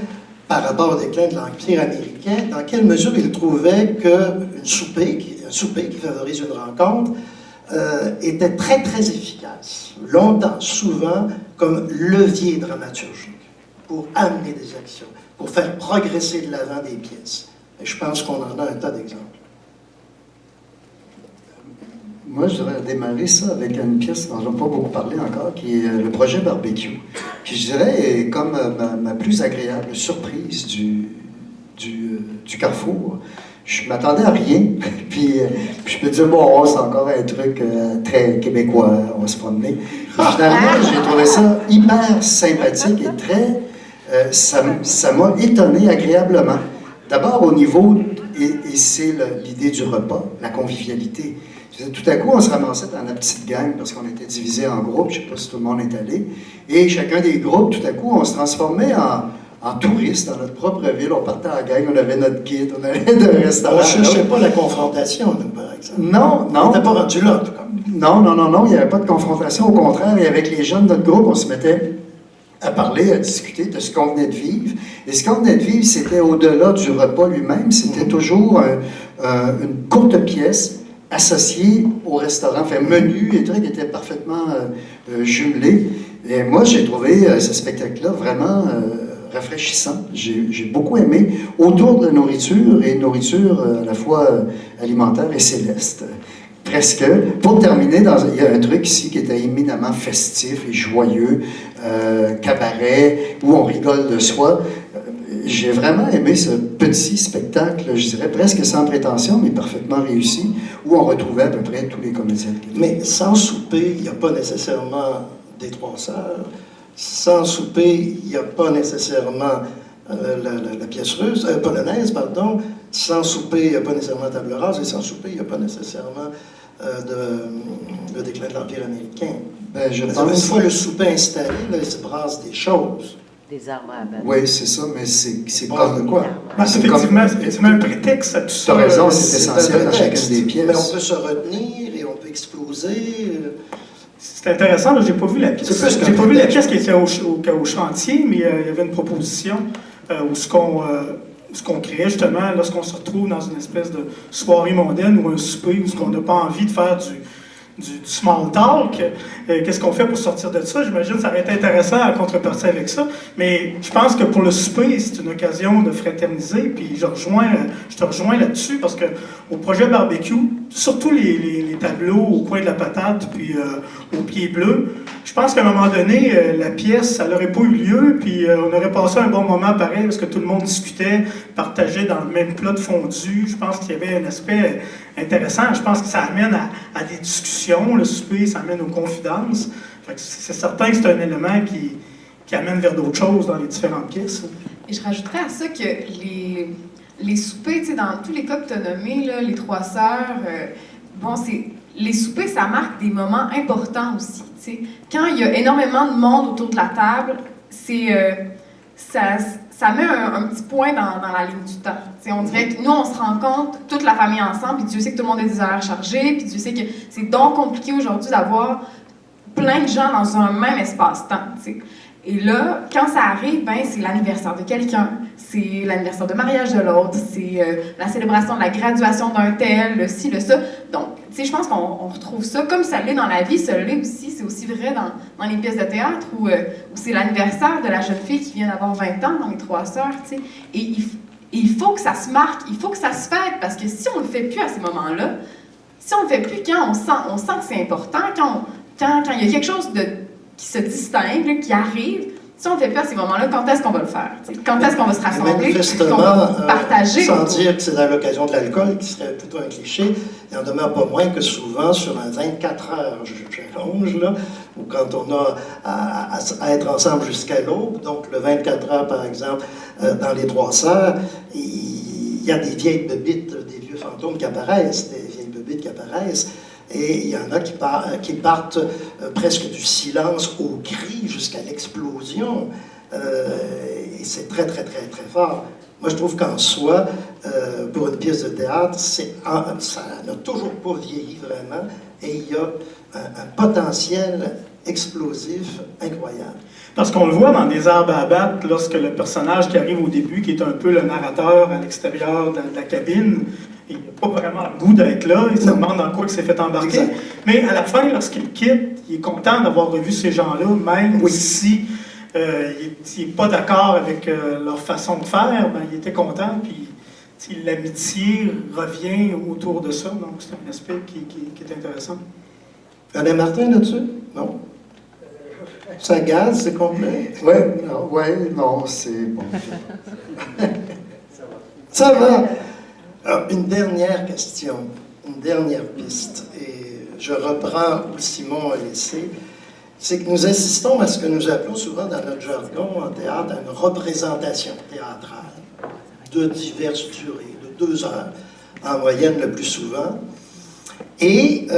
par rapport au déclin de l'Empire américain. Dans quelle mesure il trouvait qu'un souper qui favorise une rencontre était très, très efficace, longtemps, souvent, comme levier dramaturgique pour amener des actions, pour faire progresser de l'avant des pièces. Et je pense qu'on en a un tas d'exemples. Moi, je voudrais démarrer ça avec une pièce dont je n'ai pas beaucoup parlé encore, qui est le projet Barbecue, qui, je dirais, est comme ma plus agréable surprise du Carrefour. Je m'attendais à rien, puis je me disais, bon, c'est encore un truc très québécois, on va se promener. Et finalement, j'ai trouvé ça hyper sympathique et très... ça m'a étonné agréablement. D'abord, au niveau, et c'est l'idée du repas, la convivialité. Tout à coup, on se ramassait dans la petite gang parce qu'on était divisés en groupes, je ne sais pas si tout le monde est allé, et chacun des groupes, tout à coup, on se transformait en touristes dans notre propre ville. On partait en gang, on avait notre guide, on allait d'un restaurant. On ne cherchait pas la confrontation, nous, par exemple. Non. On n'était pas rendu là, en tout cas. Non, il n'y avait pas de confrontation. Au contraire, et avec les jeunes de notre groupe, on se mettait à parler, à discuter de ce qu'on venait de vivre. Et ce qu'on venait de vivre, c'était au-delà du repas lui-même, c'était toujours une courte pièce associé au restaurant, enfin menu et trucs étaient parfaitement jumelés. Et moi, j'ai trouvé ce spectacle-là vraiment rafraîchissant. J'ai beaucoup aimé autour de la nourriture, et nourriture à la fois alimentaire et céleste. Presque. Pour terminer, il y a un truc ici qui était éminemment festif et joyeux, cabaret, où on rigole de soi. J'ai vraiment aimé ce petit spectacle, je dirais presque sans prétention, mais parfaitement réussi, où on retrouvait à peu près tous les comédiens de Québec. Mais sans souper, il n'y a pas nécessairement des Trois Sœurs. Sans souper, il n'y a pas nécessairement la pièce russe, polonaise, pardon. Sans souper, il n'y a pas nécessairement Table Rase. Et sans souper, il n'y a pas nécessairement le déclin de l'Empire américain. Une fois le souper installé, là, il se brasse des choses. Des armes à abattre. Oui, c'est ça, mais c'est comme quoi? C'est effectivement un prétexte à tout ça. Tu as raison, c'est essentiel dans chacune des pièces. Mais on peut se retenir et on peut exploser. C'est intéressant, je n'ai pas vu la pièce. J'ai pas vu la pièce qui était au chantier, mais il y avait une proposition où ce qu'on créait justement lorsqu'on se retrouve dans une espèce de soirée mondaine ou un souper où on n'a pas envie de faire du small talk. Qu'est-ce qu'on fait pour sortir de ça? J'imagine que ça aurait été intéressant à contrepartie avec ça. Mais je pense que pour le souper, c'est une occasion de fraterniser. Puis je te rejoins là-dessus parce qu'au projet Barbecue, surtout les tableaux au coin de la patate puis au pied bleu, je pense qu'à un moment donné, la pièce, ça n'aurait pas eu lieu. Puis on aurait passé un bon moment pareil parce que tout le monde discutait, partageait dans le même plat de fondu. Je pense qu'il y avait un aspect intéressant. Je pense que ça amène à des discussions. Le souper, ça amène aux confidences. Fait que c'est certain que c'est un élément qui amène vers d'autres choses dans les différentes pièces. Et je rajouterais à ça que les soupers, tu sais, dans tous les cas que tu as nommés, là, les Trois Sœurs, les soupers, ça marque des moments importants aussi. Tu sais. Quand il y a énormément de monde autour de la table, c'est ça met un petit point dans la ligne du temps. T'sais, on dirait que nous, on se rencontre, toute la famille ensemble, puis Dieu sait que tout le monde a des horaires chargés, puis Dieu sait que c'est donc compliqué aujourd'hui d'avoir plein de gens dans un même espace-temps. T'sais. Et là, quand ça arrive, ben, c'est l'anniversaire de quelqu'un, c'est l'anniversaire de mariage de l'autre, c'est la célébration de la graduation d'un tel, le ci, le ça. Donc, tu sais, je pense qu'on retrouve ça comme ça l'est dans la vie, ça l'est aussi, c'est aussi vrai dans les pièces de théâtre où c'est l'anniversaire de la jeune fille qui vient d'avoir 20 ans dans Les Trois Sœurs, tu sais. Et il faut que ça se marque, il faut que ça se fête, parce que si on le fait plus à ces moments-là, si on le fait plus quand on sent que c'est important, quand il y a quelque chose qui se distingue, là, qui arrive, si on ne le fait pas à ces moments-là, quand est-ce qu'on va le faire? T'sais? Quand est-ce qu'on va se rassembler? Qu'on va partager? Sans dire que c'est à l'occasion de l'alcool, qui serait plutôt un cliché, il en demeure pas moins que souvent, sur un 24 heures, j'allonge, là, ou quand on a à être ensemble jusqu'à l'aube, donc le 24 heures, par exemple, dans Les Trois Sœurs, il y a des vieilles bébites, des vieux fantômes qui apparaissent, des vieilles bébites qui apparaissent. Et il y en a qui partent presque du silence au cri jusqu'à l'explosion. Et c'est très, très, très, très fort. Moi, je trouve qu'en soi, pour une pièce de théâtre, ça n'a toujours pas vieilli vraiment. Et il y a un potentiel explosif incroyable. Parce qu'on le voit dans Des arbres à abattre, lorsque le personnage qui arrive au début, qui est un peu le narrateur à l'extérieur de la cabine, il n'a pas vraiment le goût d'être là, il se demande dans quoi il s'est fait embarquer. Exact. Mais à la fin, lorsqu'il quitte, il est content d'avoir revu ces gens-là, même si il n'est pas d'accord avec leur façon de faire, ben, il était content, puis l'amitié revient autour de ça, donc c'est un aspect qui est intéressant. Alain Martin là-dessus? Non? Ça gaze, c'est complet? Non, c'est bon. Ça va. Alors, une dernière question, une dernière piste, et je reprends où Simon a laissé, c'est que nous assistons à ce que nous appelons souvent dans notre jargon en théâtre une représentation théâtrale de diverses durées, de 2 heures en moyenne le plus souvent. Et,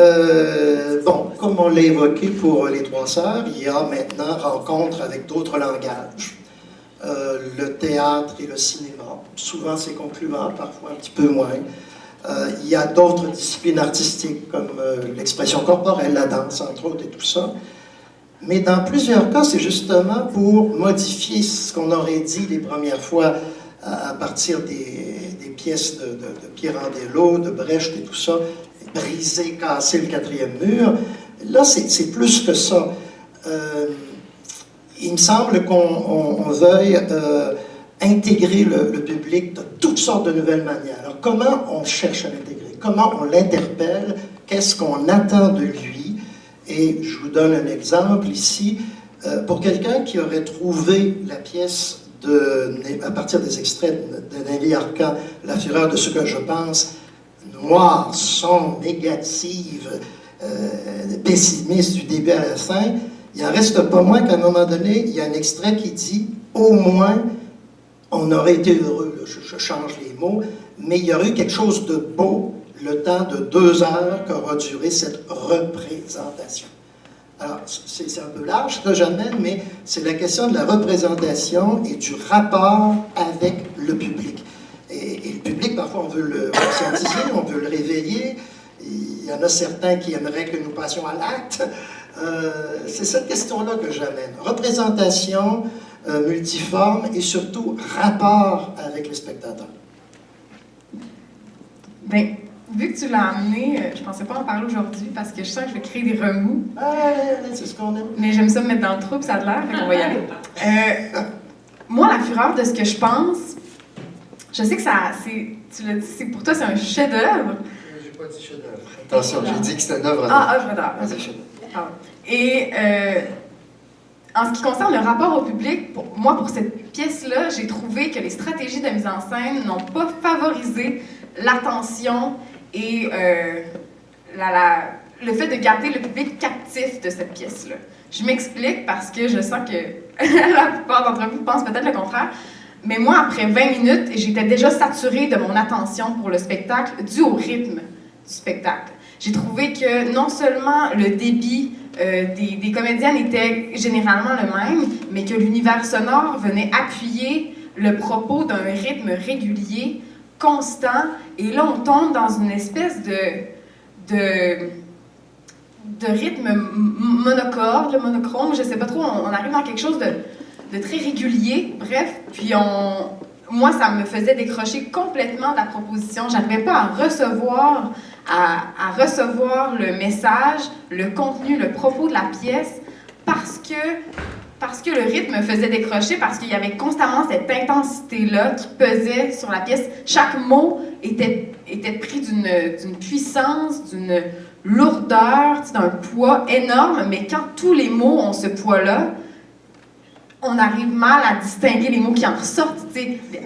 comme on l'a évoqué pour Les Trois Sœurs, il y a maintenant rencontre avec d'autres langages. Le théâtre et le cinéma. Souvent, c'est concluant, parfois un petit peu moins. Il y a d'autres disciplines artistiques, comme l'expression corporelle, la danse, entre autres, et tout ça. Mais dans plusieurs cas, c'est justement pour modifier ce qu'on aurait dit les premières fois à partir des pièces de Pirandello, de Brecht et tout ça, briser, casser le 4e mur. Là, c'est plus que ça. Il me semble qu'on veuille intégrer le public de toutes sortes de nouvelles manières. Alors, comment on cherche à l'intégrer? Comment on l'interpelle? Qu'est-ce qu'on attend de lui? Et je vous donne un exemple ici. Pour quelqu'un qui aurait trouvé la pièce à partir des extraits de Nelly Arcan, La fureur de ce que je pense, noire, sombre, négative, pessimiste du début à la fin, il n'en reste pas moins qu'à un moment donné, il y a un extrait qui dit « Au moins, on aurait été heureux », je change les mots, mais il y aurait eu quelque chose de beau le temps de 2 heures qu'aura duré cette représentation. Alors, c'est un peu large ce que j'amène, mais c'est la question de la représentation et du rapport avec le public. Et le public, parfois, on veut le conscientiser, on veut le réveiller. Il y en a certains qui aimeraient que nous passions à l'acte. C'est cette question-là que j'amène. Représentation multiforme et surtout rapport avec les spectateurs. Bien, vu que tu l'as amené, je ne pensais pas en parler aujourd'hui parce que je sens que je vais créer des remous. C'est ce qu'on aime. Mais j'aime ça me mettre dans le trou, ça a de l'air, donc on va y aller. Moi, La fureur de ce que je pense, je sais que tu l'as dit, pour toi, c'est un chef-d'œuvre. J'ai pas dit chef-d'œuvre. Attention, j'ai dit que c'était un œuvre d'art. Œuvre d'art. Et en ce qui concerne le rapport au public, pour cette pièce-là, j'ai trouvé que les stratégies de mise en scène n'ont pas favorisé l'attention et le fait de garder le public captif de cette pièce-là. Je m'explique parce que je sens que la plupart d'entre vous pensent peut-être le contraire, mais moi, après 20 minutes, j'étais déjà saturée de mon attention pour le spectacle dû au rythme du spectacle. J'ai trouvé que non seulement le débit des comédiennes était généralement le même, mais que l'univers sonore venait appuyer le propos d'un rythme régulier, constant, et là on tombe dans une espèce de rythme monocorde, monochrome, je sais pas trop, on arrive dans quelque chose de très régulier, bref, puis moi ça me faisait décrocher complètement de la proposition, j'arrivais pas à recevoir le message, le contenu, le propos de la pièce, parce que le rythme me faisait décrocher, parce qu'il y avait constamment cette intensité-là qui pesait sur la pièce. Chaque mot était pris d'une puissance, d'une lourdeur, d'un poids énorme, mais quand tous les mots ont ce poids-là, on arrive mal à distinguer les mots qui en ressortent,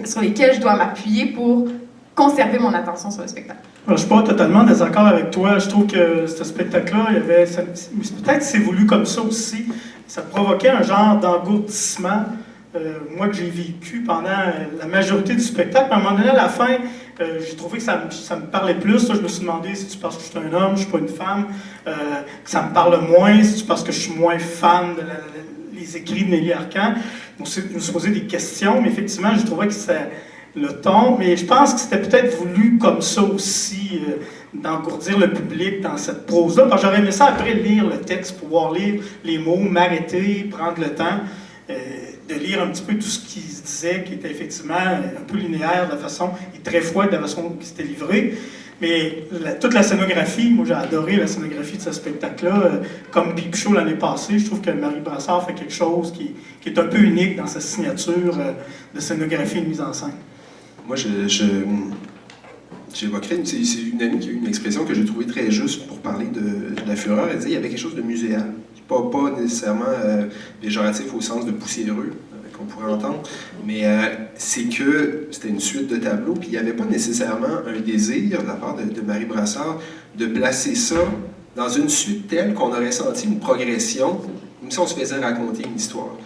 sur lesquels je dois m'appuyer pour conserver mon attention sur le spectacle. Je ne suis pas totalement désaccord avec toi. Je trouve que ce spectacle-là, peut-être que c'est voulu comme ça aussi. Ça provoquait un genre d'engourdissement, moi que j'ai vécu pendant la majorité du spectacle. À un moment donné, à la fin, j'ai trouvé que ça me parlait plus. Je me suis demandé si c'est parce que je suis un homme, je ne suis pas une femme, que ça me parle moins, si c'est parce que je suis moins fan des écrits de Nelly Arcan. Je me suis posé des questions, mais effectivement, je trouvais que c'était le ton. Mais je pense que c'était peut-être voulu comme ça aussi, d'engourdir le public dans cette prose-là. Parce que j'aurais aimé ça après lire le texte, pouvoir lire les mots, m'arrêter, prendre le temps de lire un petit peu tout ce qui se disait, qui était effectivement un peu linéaire de la façon, et très froid de la façon qui c'était livré. Mais toute la scénographie, moi j'ai adoré la scénographie de ce spectacle-là. Comme Peep Show l'année passée, je trouve que Marie Brassard fait quelque chose qui est un peu unique dans sa signature de scénographie et de mise en scène. Moi, j'évoquerais, c'est une amie qui a eu une expression que j'ai trouvée très juste pour parler de la fureur. Elle disait qu'il y avait quelque chose de muséal, pas nécessairement péjoratif au sens de poussiéreux, qu'on pourrait entendre, mais c'est que c'était une suite de tableaux, puis il n'y avait pas nécessairement un désir de la part de Marie Brassard de placer ça dans une suite telle qu'on aurait senti une progression, comme si on se faisait raconter une histoire.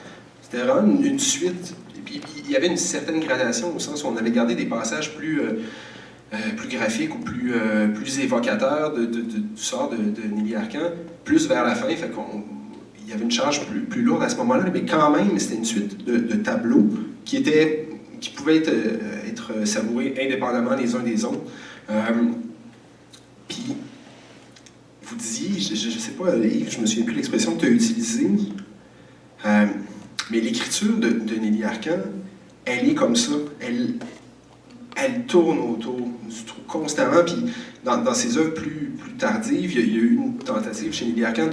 C'était vraiment une suite, et puis il y avait une certaine gradation au sens où on avait gardé des passages plus graphiques ou plus évocateurs du sort de Nelly Arcan, plus vers la fin, fait il y avait une charge plus lourde à ce moment-là, mais quand même, c'était une suite de tableaux qui pouvaient être savourés indépendamment les uns des autres. Puis, vous disiez, je ne sais pas, Yves, je ne me souviens plus de l'expression que tu as utilisée, mais l'écriture de Nelly Arcan, elle est comme ça. Elle tourne autour du trou constamment. Puis, dans ses œuvres plus tardives, il y a eu une tentative chez Nelly Arcan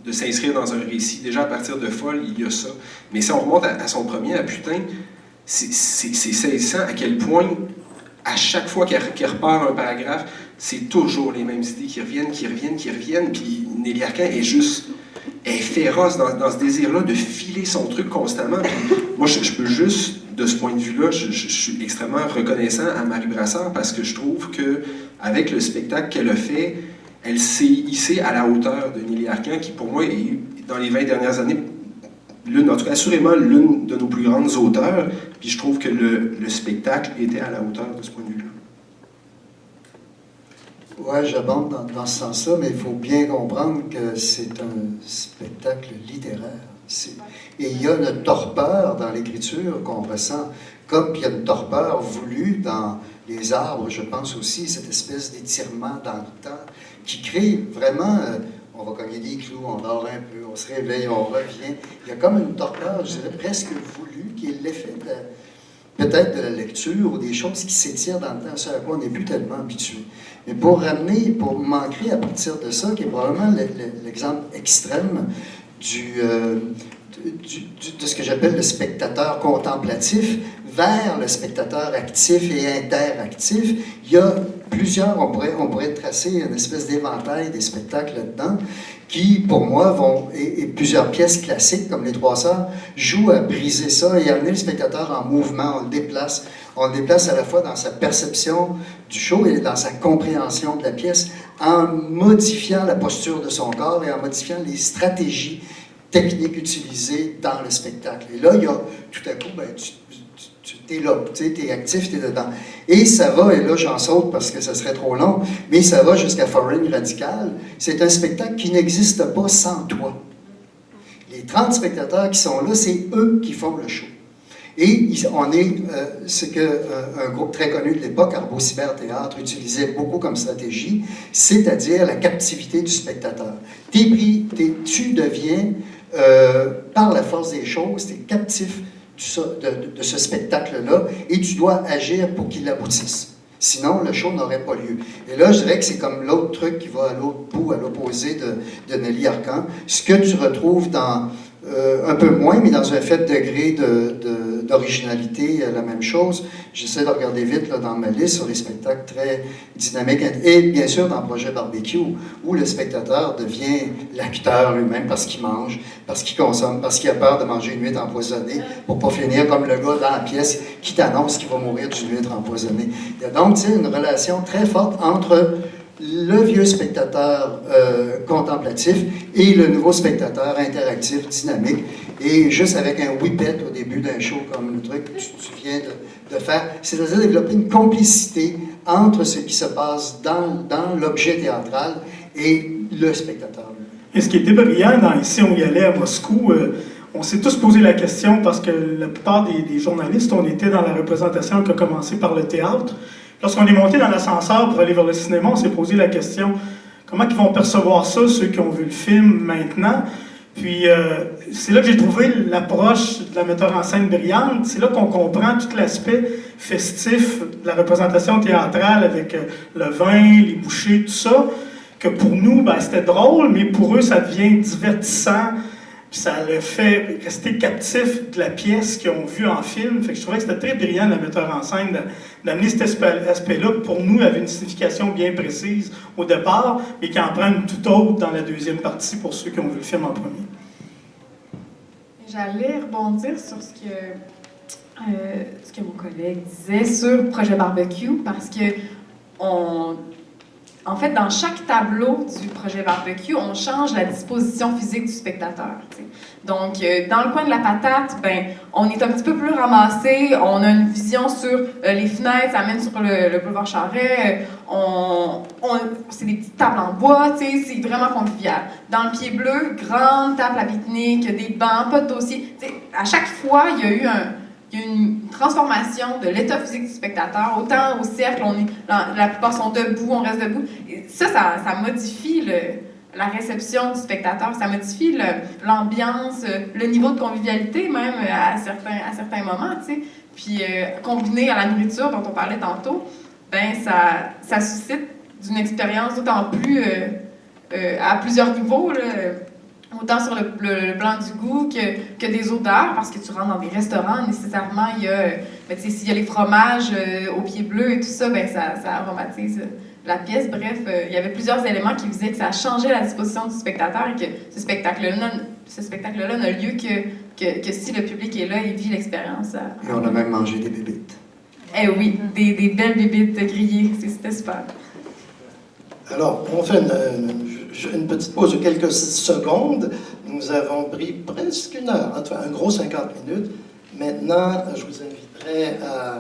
de s'inscrire dans un récit. Déjà, à partir de Folle, il y a ça. Mais si on remonte à son premier, à Putain, c'est saisissant à quel point, à chaque fois qu'il repart un paragraphe, c'est toujours les mêmes idées qui reviennent. Puis Nelly Arcan est féroce dans ce désir-là de filer son truc constamment. Puis moi, je peux juste, de ce point de vue-là, je suis extrêmement reconnaissant à Marie Brassard parce que je trouve qu'avec le spectacle qu'elle a fait, elle s'est hissée à la hauteur de Nelly Arcan, qui pour moi est, dans les 20 dernières années, en tout cas assurément l'une de nos plus grandes auteurs, puis je trouve que le spectacle était à la hauteur de ce point de vue-là. Oui, j'abonde dans ce sens-là, mais il faut bien comprendre que c'est un spectacle littéraire. Et il y a une torpeur dans l'écriture qu'on ressent, comme il y a une torpeur voulue dans les arbres, je pense aussi, cette espèce d'étirement dans le temps, qui crée vraiment, on va cogner des clous, on dort un peu, on se réveille, on revient. Il y a comme une torpeur, je dirais, presque voulue, qui est l'effet peut-être de la lecture ou des choses qui s'étirent dans le temps, ce à quoi on n'est plus tellement habitué. Mais pour m'ancrer à partir de ça, qui est probablement l'exemple extrême de ce que j'appelle le spectateur contemplatif vers le spectateur actif et interactif, il y a plusieurs, on pourrait tracer une espèce d'éventail des spectacles là-dedans, qui, pour moi, et plusieurs pièces classiques, comme Les Trois Sœurs, jouent à briser ça et à amener le spectateur en mouvement, on le déplace à la fois dans sa perception du show et dans sa compréhension de la pièce, en modifiant la posture de son corps et en modifiant les stratégies techniques utilisées dans le spectacle. Et là, il y a, tout à coup, tu es là, tu es actif, tu es dedans. Et ça va, et là j'en saute parce que ça serait trop long, mais ça va jusqu'à Foreign Radical. C'est un spectacle qui n'existe pas sans toi. Les 30 spectateurs qui sont là, c'est eux qui font le show. Et ce qu'un groupe très connu de l'époque, Arbo Cyber Théâtre, utilisait beaucoup comme stratégie, c'est-à-dire la captivité du spectateur. Tu deviens, par la force des choses, tu es captif de ce spectacle-là et tu dois agir pour qu'il aboutisse. Sinon, le show n'aurait pas lieu. Et là, je dirais que c'est comme l'autre truc qui va à l'autre bout, à l'opposé de Nelly Arcan. Ce que tu retrouves dans, un peu moins, mais dans un faible degré d'originalité, la même chose. J'essaie de regarder vite là, dans ma liste sur les spectacles très dynamiques. Et bien sûr, dans Projet Barbecue, où le spectateur devient l'acteur lui-même parce qu'il mange, parce qu'il consomme, parce qu'il a peur de manger une huître empoisonnée pour ne pas finir comme le gars dans la pièce qui t'annonce qu'il va mourir d'une huître empoisonnée. Il y a donc une relation très forte entre le vieux spectateur contemplatif et le nouveau spectateur interactif, dynamique. Et juste avec un whippet au début d'un show comme le truc que tu viens de faire, c'est-à-dire développer une complicité entre ce qui se passe dans l'objet théâtral et le spectateur. Et ce qui était brillant dans Ici on y allait à Moscou, on s'est tous posé la question parce que la plupart des journalistes, on était dans la représentation qui a commencé par le théâtre. Lorsqu'on est monté dans l'ascenseur pour aller vers le cinéma, on s'est posé la question comment ils vont percevoir ça, ceux qui ont vu le film maintenant. Puis c'est là que j'ai trouvé l'approche de la metteur en scène brillante. C'est là qu'on comprend tout l'aspect festif de la représentation théâtrale avec le vin, les bouchées, tout ça. Que pour nous, ben, c'était drôle, mais pour eux, ça devient divertissant. Puis ça le fait rester captif de la pièce qu'ils ont vue en film. Fait que je trouvais que c'était très brillant, le metteur en scène, d'amener cet aspect-là, qui pour nous avait une signification bien précise au départ, mais qui en prend une toute autre dans la deuxième partie pour ceux qui ont vu le film en premier. J'allais rebondir sur ce que mon collègue disait sur Projet Barbecue, parce que en fait, dans chaque tableau du Projet Barbecue, on change la disposition physique du spectateur. T'sais. Donc, dans le coin de la patate, ben, on est un petit peu plus ramassé, on a une vision sur les fenêtres, ça mène sur le boulevard Charest, c'est des petites tables en bois, c'est vraiment convivial. Dans le pied bleu, grande table à pique-nique, des bancs, pas de dossier. T'sais, à chaque fois, il y a eu une transformation de l'état physique du spectateur. Autant au cercle, la plupart sont debout, on reste debout. Et ça modifie la réception du spectateur, ça modifie l'ambiance, le niveau de convivialité même à certains moments, tu sais. Puis combiné à la nourriture dont on parlait tantôt, ben ça suscite d'une expérience d'autant plus à plusieurs niveaux, là, autant sur le plan du goût que des odeurs, parce que tu rentres dans des restaurants, nécessairement, il y a, s'il y a les fromages au pied bleu et tout ça, ben ça aromatise la pièce. Bref, il y avait plusieurs éléments qui faisaient que ça changeait la disposition du spectateur et que ce spectacle-là n'a lieu que si le public est là et vit l'expérience. Et on a même mangé des bébites. Eh oui, des belles bébites grillées, c'était super. Alors, on fait une petite pause de quelques secondes. Nous avons pris presque une heure, enfin un gros 50 minutes. Maintenant, je vous inviterai à,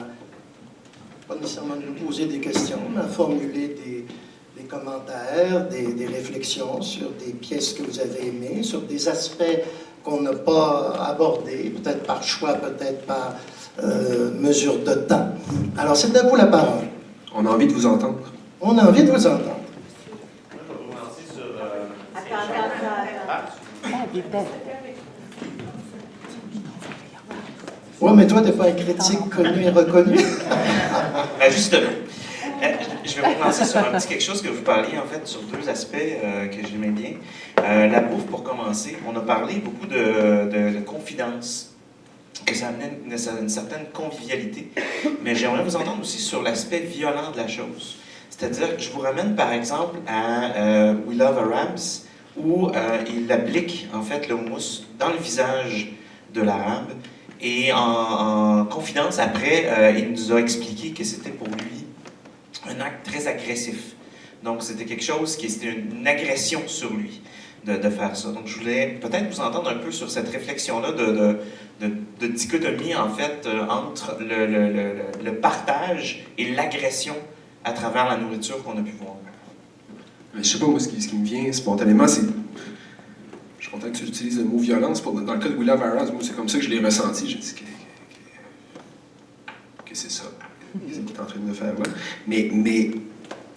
pas nécessairement nous poser des questions, mais à formuler des commentaires, des réflexions sur des pièces que vous avez aimées, sur des aspects qu'on n'a pas abordés, peut-être par choix, peut-être par mesure de temps. Alors, c'est à vous la parole. On a envie de vous entendre. On a envie de vous entendre. Ouais, mais toi, t'es pas un critique connu et reconnu. Justement. Je vais vous lancer sur un petit quelque chose que vous parliez, en fait, sur deux aspects que j'aimais bien. La bouffe, pour commencer. On a parlé beaucoup de confidence, que ça amenait une certaine convivialité. Mais j'aimerais vous entendre aussi sur l'aspect violent de la chose. C'est-à-dire, je vous ramène, par exemple, à We Love Arabs, où il applique, en fait, le houmous dans le visage de l'arabe. Et en confidence, après, il nous a expliqué que c'était pour lui un acte très agressif. Donc, c'était quelque chose qui était une agression sur lui. de faire ça. Donc, je voulais peut-être vous entendre un peu sur cette réflexion-là de dichotomie, en fait, entre le partage et l'agression à travers la nourriture qu'on a pu voir. Mais je sais pas, moi, ce qui me vient spontanément, c'est... Je suis content que tu utilises le mot violence. Dans le cas de We Love Our House, moi, c'est comme ça que je l'ai ressenti. J'ai dit que c'est ça. C'est ce qu'il est en train de faire là. Mais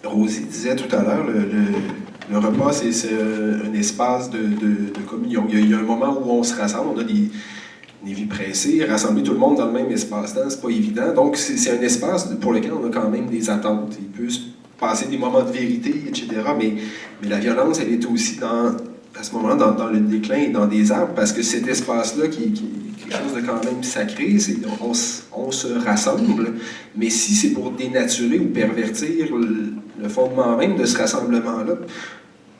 Rosie disait tout à l'heure, le repas, c'est un espace de communion. Il y a un moment où on se rassemble, on a des vies pressées, rassembler tout le monde dans le même espace-temps, c'est pas évident. Donc, c'est un espace pour lequel on a quand même des attentes. Il peut se passer des moments de vérité, etc. Mais la violence, elle est aussi à ce moment-là dans le déclin et dans des arbres, parce que cet espace-là qui est quelque chose de quand même sacré, on se rassemble, mais si c'est pour dénaturer ou pervertir le fondement même de ce rassemblement-là,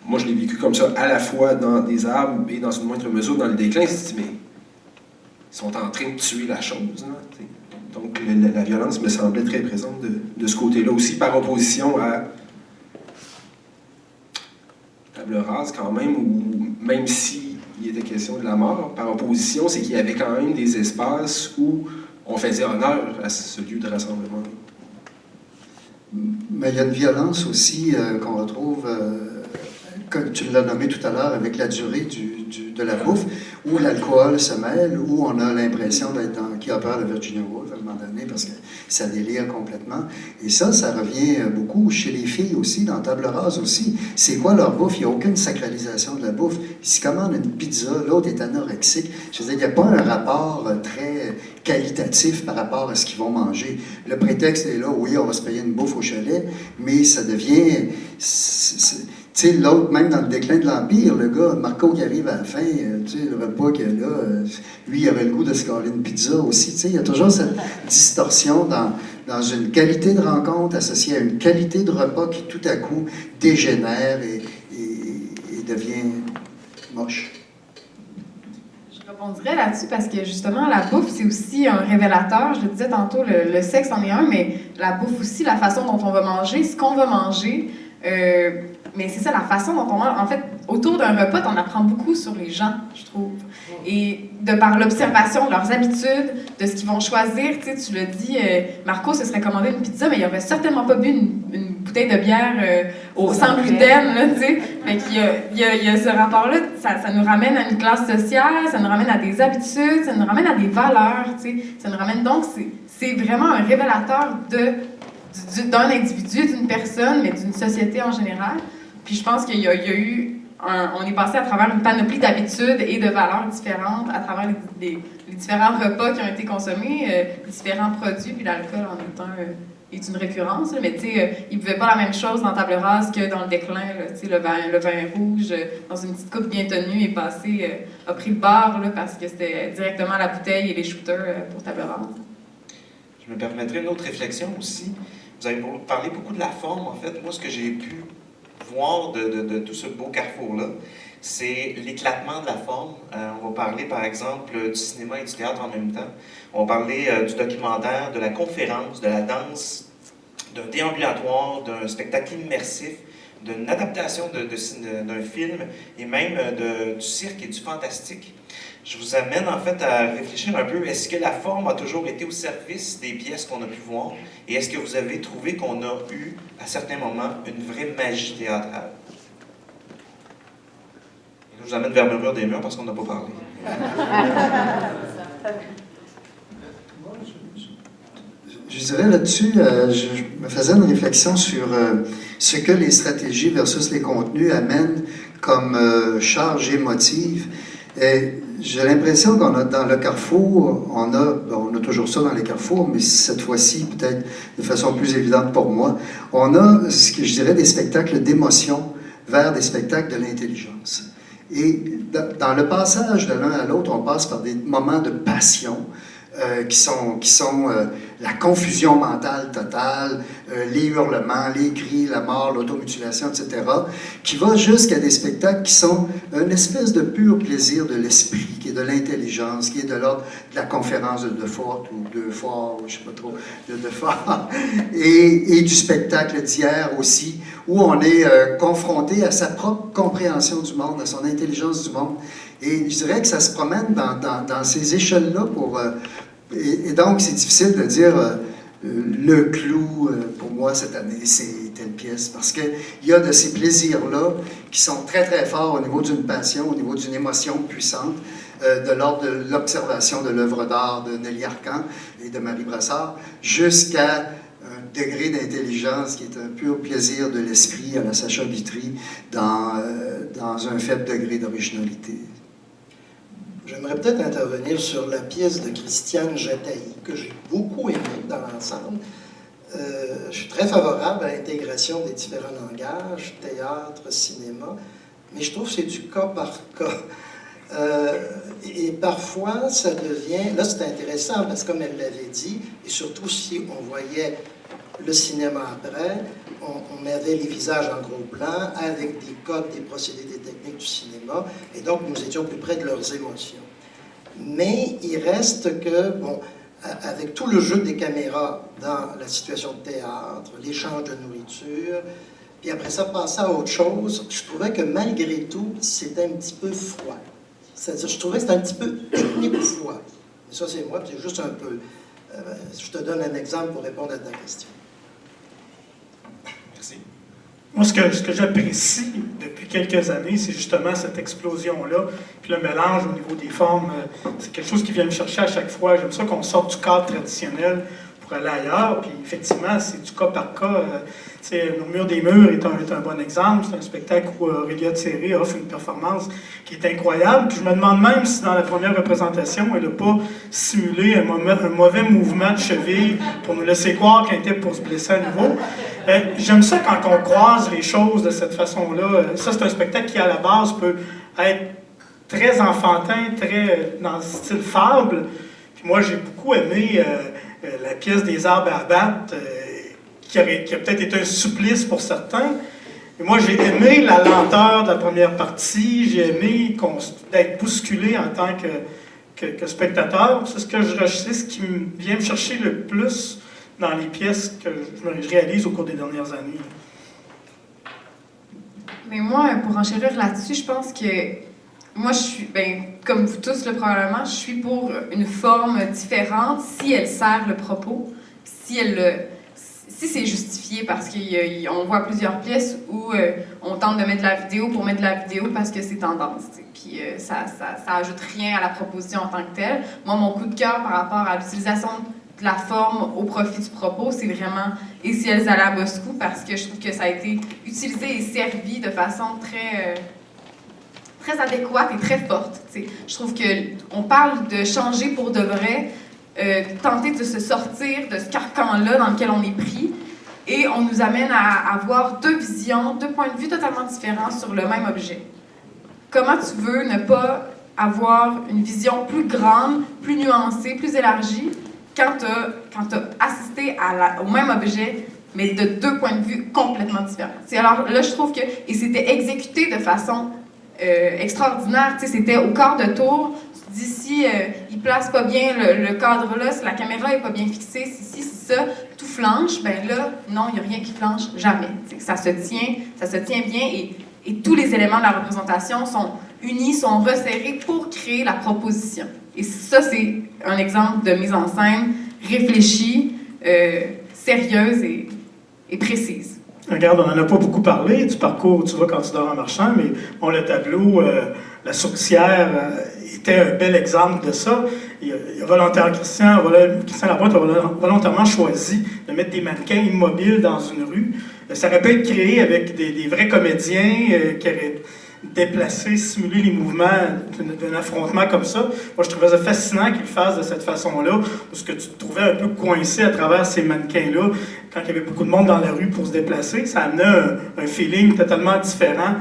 moi je l'ai vécu comme ça, à la fois dans des arbres et dans une moindre mesure dans le déclin, c'est mais ils sont en train de tuer la chose. Hein, donc la violence me semblait très présente de ce côté-là aussi, par opposition à table rase quand même, où même s'il était question de la mort, par opposition, c'est qu'il y avait quand même des espaces où on faisait honneur à ce lieu de rassemblement. Mais il y a une violence aussi qu'on retrouve, comme tu l'as nommé tout à l'heure, avec la durée de la bouffe, où l'alcool se mêle, où on a l'impression d'être dans Qui a peur de Virginia Woolf à un moment donné, parce que ça délire complètement. Et ça revient beaucoup chez les filles aussi, dans Table rase aussi. C'est quoi leur bouffe? Il n'y a aucune sacralisation de la bouffe. S'ils commandent une pizza, l'autre est anorexique. Je veux dire, il n'y a pas un rapport très qualitatif par rapport à ce qu'ils vont manger. Le prétexte est là, oui, on va se payer une bouffe au chalet, mais ça devient... Tu sais, l'autre, même dans le déclin de l'Empire, le gars, Marco qui arrive à la fin, tu sais, le repas qu'il y a là, lui, il avait le goût de se caler une pizza aussi. Tu sais, il y a toujours cette distorsion dans une qualité de rencontre associée à une qualité de repas qui, tout à coup, dégénère et devient moche. Je répondrais là-dessus parce que, justement, la bouffe, c'est aussi un révélateur. Je le disais tantôt, le sexe en est un, mais la bouffe aussi, la façon dont on va manger, ce qu'on va manger... mais c'est ça, la façon dont on mange. En fait, autour d'un repas, on apprend beaucoup sur les gens, je trouve. Et de par l'observation de leurs habitudes, de ce qu'ils vont choisir, tu l'as dit, Marco se serait commandé une pizza, mais il n'aurait certainement pas bu une bouteille de bière sans gluten, là, tu sais. Fait qu'il y a ce rapport-là, ça nous ramène à une classe sociale, ça nous ramène à des habitudes, ça nous ramène à des valeurs, tu sais. Ça nous ramène donc, c'est vraiment un révélateur d'un individu, d'une personne, mais d'une société en général. Puis je pense qu'il y a eu... on est passé à travers une panoplie d'habitudes et de valeurs différentes à travers les différents repas qui ont été consommés, les différents produits, puis l'alcool en est une récurrence. Là, mais tu sais, ils ne buvaient pas la même chose dans Table rase que dans le déclin. Tu sais, le vin rouge, dans une petite coupe bien tenue, est passé, a pris le bar là, parce que c'était directement la bouteille et les shooters pour Table rase. Je me permettrai une autre réflexion aussi. Vous avez parlé beaucoup de la forme, en fait. Moi, ce que j'ai pu voir de tout ce beau carrefour-là, c'est l'éclatement de la forme. On va parler, par exemple, du cinéma et du théâtre en même temps. On va parler du documentaire, de la conférence, de la danse, d'un déambulatoire, d'un spectacle immersif, d'une adaptation d'un film et même du cirque et du fantastique. Je vous amène en fait à réfléchir un peu, est-ce que la forme a toujours été au service des pièces qu'on a pu voir et est-ce que vous avez trouvé qu'on a eu, à certains moments, une vraie magie théâtrale? Et là, je vous amène vers le mur des murs parce qu'on n'a pas parlé. Je dirais là-dessus, je me faisais une réflexion sur ce que les stratégies versus les contenus amènent comme charge émotive. Et j'ai l'impression qu'on a dans le carrefour, on a toujours ça dans les carrefours, mais cette fois-ci, peut-être de façon plus évidente pour moi, on a ce que je dirais des spectacles d'émotion vers des spectacles de l'intelligence. Et dans le passage de l'un à l'autre, on passe par des moments de passion qui sont la confusion mentale totale, les hurlements, les cris, la mort, l'automutilation, etc., qui va jusqu'à des spectacles qui sont une espèce de pur plaisir de l'esprit, qui est de l'intelligence, qui est de l'ordre de la conférence de Defort, ou Defort, je ne sais pas trop, de Defort, et du spectacle d'hier aussi, où on est confronté à sa propre compréhension du monde, à son intelligence du monde. Et je dirais que ça se promène dans ces échelles-là et donc, c'est difficile de dire le clou, pour moi, cette année, c'est telle pièce. Parce qu'il y a de ces plaisirs-là qui sont très, très forts au niveau d'une passion, au niveau d'une émotion puissante, de l'ordre de l'observation de l'œuvre d'art de Nelly Arcan et de Marie Brassard, jusqu'à un degré d'intelligence qui est un pur plaisir de l'esprit à la Sacha Guitry dans un faible degré d'originalité. J'aimerais peut-être intervenir sur la pièce de Christiane Jataï, que j'ai beaucoup aimée dans l'ensemble. Je suis très favorable à l'intégration des différents langages, théâtre, cinéma, mais je trouve que c'est du cas par cas. Et parfois, ça devient... Là, c'est intéressant, parce que comme elle l'avait dit, et surtout si on voyait le cinéma après, on avait les visages en gros plan, avec des codes, des procédés, des techniques du cinéma, et donc nous étions plus près de leurs émotions. Mais il reste que, bon, avec tout le jeu des caméras dans la situation de théâtre, l'échange de nourriture, puis après ça, passer à autre chose, je trouvais que malgré tout, c'était un petit peu froid. C'est-à-dire, je trouvais que c'était un petit peu technique froid. Et ça, c'est moi, puis c'est juste un peu... je te donne un exemple pour répondre à ta question. Merci. Moi, ce que j'apprécie depuis quelques années, c'est justement cette explosion-là, puis le mélange au niveau des formes. C'est quelque chose qui vient me chercher à chaque fois. J'aime ça qu'on sorte du cadre traditionnel pour aller ailleurs, puis effectivement, c'est du cas par cas. Nos murs des murs est un bon exemple. C'est un spectacle où Aurélia Thierry offre une performance qui est incroyable. Puis je me demande même si dans la première représentation, elle n'a pas simulé un mauvais mouvement de cheville pour nous laisser croire qu'elle était pour se blesser à nouveau. J'aime ça quand on croise les choses de cette façon-là. Ça, c'est un spectacle qui, à la base, peut être très enfantin, très dans le style fable. Puis moi, j'ai beaucoup aimé la pièce des arbres à abattre, qui a peut-être été un supplice pour certains. Et moi, j'ai aimé la lenteur de la première partie, j'ai aimé d'être bousculé en tant que spectateur. C'est ce qui vient me chercher le plus dans les pièces que je réalise au cours des dernières années. Mais moi, pour enchérir là-dessus, je pense que moi, je suis, comme vous tous, probablement, je suis pour une forme différente si elle sert le propos, si c'est justifié, parce qu'on voit plusieurs pièces où on tente de mettre de la vidéo pour mettre de la vidéo parce que c'est tendance. Puis ça ajoute rien à la proposition en tant que telle. Moi, mon coup de cœur par rapport à l'utilisation de la forme au profit du propos, c'est vraiment « Et si elles allaient à Moscou » parce que je trouve que ça a été utilisé et servi de façon très adéquate et très forte. T'sais. Je trouve qu'on parle de changer pour de vrai, tenter de se sortir de ce carcan-là dans lequel on est pris, et on nous amène à avoir deux visions, deux points de vue totalement différents sur le même objet. Comment tu veux ne pas avoir une vision plus grande, plus nuancée, plus élargie, quand tu as assisté au même objet, mais de deux points de vue complètement différents. Alors là, je trouve que... Et c'était exécuté de façon extraordinaire. C'était au quart de tour. Tu te dis, si il place pas bien le cadre là, si la caméra est pas bien fixée, si ça, tout flanche, ben là, non, il n'y a rien qui flanche, jamais. Ça se tient bien et tous les éléments de la représentation sont unis, sont resserrés pour créer la proposition. Et ça, c'est un exemple de mise en scène réfléchie, sérieuse et précise. Regarde, on n'en a pas beaucoup parlé du parcours Tu vas quand tu dors en marchant, mais bon, le tableau, La sourcière, était un bel exemple de ça. Christian Lapointe a volontairement choisi de mettre des mannequins immobiles dans une rue. Ça aurait pu être créé avec des vrais comédiens qui auraient déplacé, simulé les mouvements d'un affrontement comme ça. Moi, je trouvais ça fascinant qu'ils le fassent de cette façon-là, parce que tu te trouvais un peu coincé à travers ces mannequins-là, quand il y avait beaucoup de monde dans la rue pour se déplacer. Ça amenait un feeling totalement différent,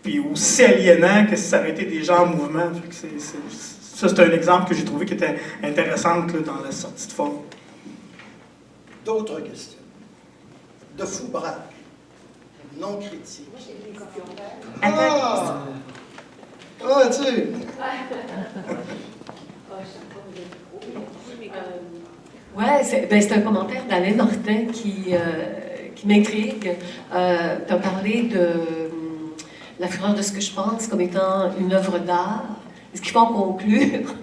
puis aussi aliénant que si ça avait été des gens en mouvement. Ça, c'est un exemple que j'ai trouvé qui était intéressant là, dans la sortie de forme. D'autres questions? De Foubrac, non critique. Ah! Ah, tu sais. Ouais, c'est un commentaire d'Alain Nortin qui m'intrigue. Tu as parlé de La fureur de ce que je pense comme étant une œuvre d'art. Est-ce qu'il faut en conclure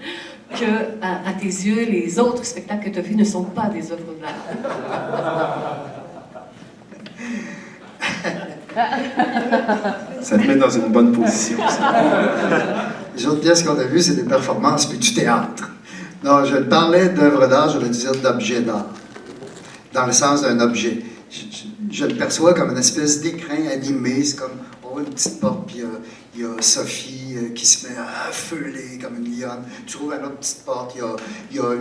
que, à tes yeux, les autres spectacles que tu as vus ne sont pas des œuvres d'art? Ça te met dans une bonne position, ça. Les autres pièces qu'on a vues, c'est des performances puis du théâtre. Non, je parlais d'œuvre d'art, je veux dire d'objet d'art, dans le sens d'un objet. Je le perçois comme une espèce d'écrin animé, c'est comme, on voit une petite porte, puis il y a Sophie qui se met à feuler comme une lionne. Tu trouves une autre petite porte, il y a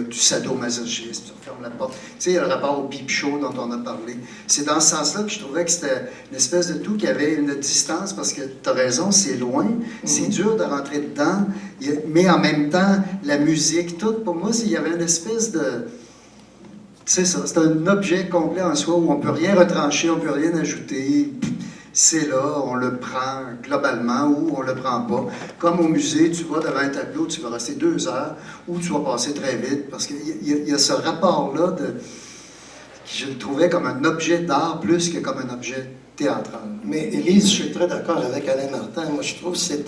du sadomasochisme, tu refermes la porte. Tu sais, il y a le rapport au peep show dont on a parlé. C'est dans ce sens-là que je trouvais que c'était une espèce de tout qui avait une distance, parce que tu as raison, c'est loin, c'est dur de rentrer dedans, mais en même temps, la musique, tout, pour moi, il y avait une espèce de... C'est ça, c'est un objet complet en soi où on ne peut rien retrancher, on ne peut rien ajouter. C'est là, on le prend globalement ou on ne le prend pas. Comme au musée, tu vas devant un tableau, tu vas rester 2 heures ou tu vas passer très vite parce qu'il y a ce rapport-là que je le trouvais comme un objet d'art plus que comme un objet théâtral. Mais Élise, je suis très d'accord avec Alain Martin. Moi, je trouve que c'est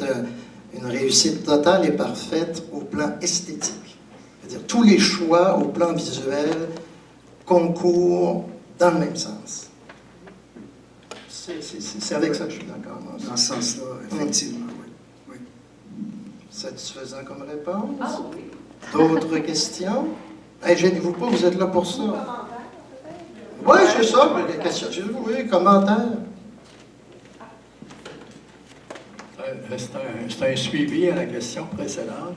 une réussite totale et parfaite au plan esthétique. C'est-à-dire tous les choix au plan visuel concourent dans le même sens. C'est avec ça que je suis d'accord. Dans ce sens-là, effectivement, oui. Satisfaisant comme réponse? Ah, oui. D'autres questions? Hey, gênez-vous pas, vous êtes là pour ça. Oui, c'est ça, les questions. Oui, commentaires. C'est un suivi à la question précédente.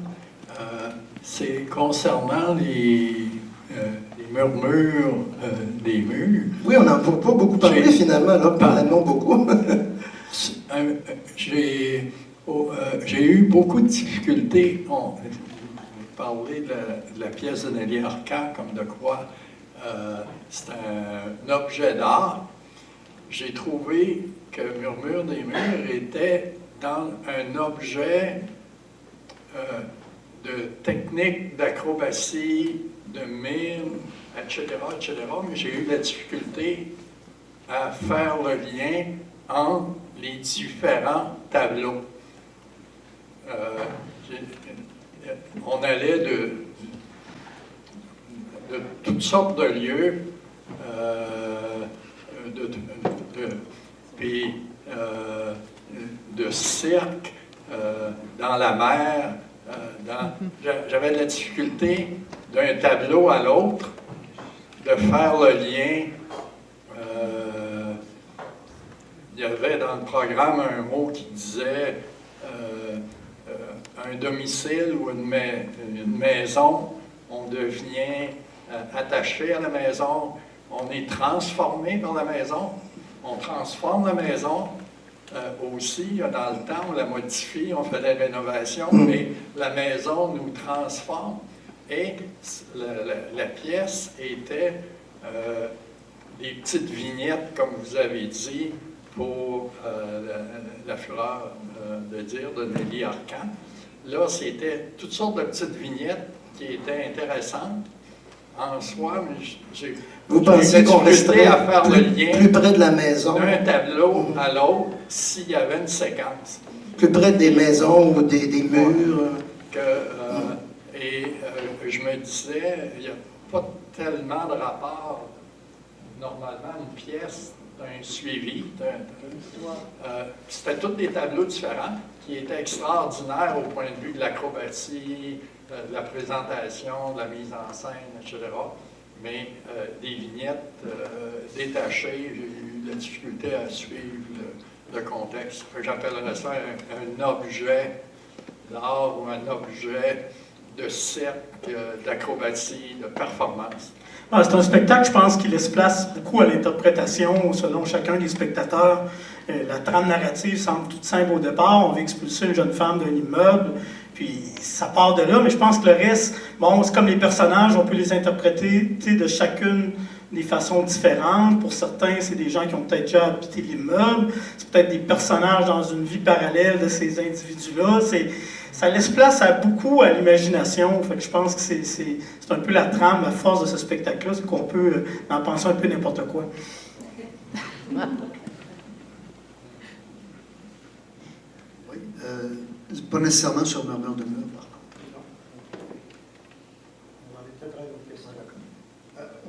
C'est concernant les murmures des murs. Oui, on n'en a pas beaucoup parlé finalement, là, parlons beaucoup. J'ai eu beaucoup de difficultés. On parlait de la pièce de Nelly Arcan comme de quoi c'est un objet d'art. J'ai trouvé que Murmure des murs était dans un objet de technique d'acrobatie, de mime, etc., mais j'ai eu de la difficulté à faire le lien entre les différents tableaux. On allait de toutes sortes de lieux, de cirque, dans la mer. J'avais de la difficulté d'un tableau à l'autre de faire le lien. Il y avait dans le programme un mot qui disait un domicile ou une maison, on devient attaché à la maison, on est transformé par la maison, on transforme la maison. Aussi, dans le temps, on la modifie, on fait des rénovations, mais la maison nous transforme. Et la pièce était des petites vignettes, comme vous avez dit, pour la fureur de dire de Nelly Arcan. Là, c'était toutes sortes de petites vignettes qui étaient intéressantes en soi, mais vous pensez qu'on resterait à faire le lien plus près de la maison d'un tableau à l'autre s'il y avait une séquence. Plus près des maisons ou des murs. Je me disais, il n'y a pas tellement de rapport, normalement, une pièce d'un suivi. C'était tous des tableaux différents qui étaient extraordinaires au point de vue de l'acrobatie, de la présentation, de la mise en scène, etc. Mais des vignettes détachées, j'ai eu de la difficulté à suivre le contexte. J'appellerais ça un objet d'art ou un objet de cirque, d'acrobatie, de performance. C'est un spectacle, je pense, qui laisse place beaucoup à l'interprétation selon chacun des spectateurs. La trame narrative semble toute simple au départ. On veut expulser une jeune femme d'un immeuble, puis Puis ça part de là, mais je pense que le reste, bon, c'est comme les personnages, on peut les interpréter de chacune des façons différentes. Pour certains, c'est des gens qui ont peut-être déjà habité l'immeuble, c'est peut-être des personnages dans une vie parallèle de ces individus-là. Ça laisse place à beaucoup à l'imagination. Fait que je pense que c'est un peu la trame, la force de ce spectacle-là, c'est qu'on peut en penser un peu n'importe quoi. Oui, pas nécessairement sur Murmure de mur, par contre.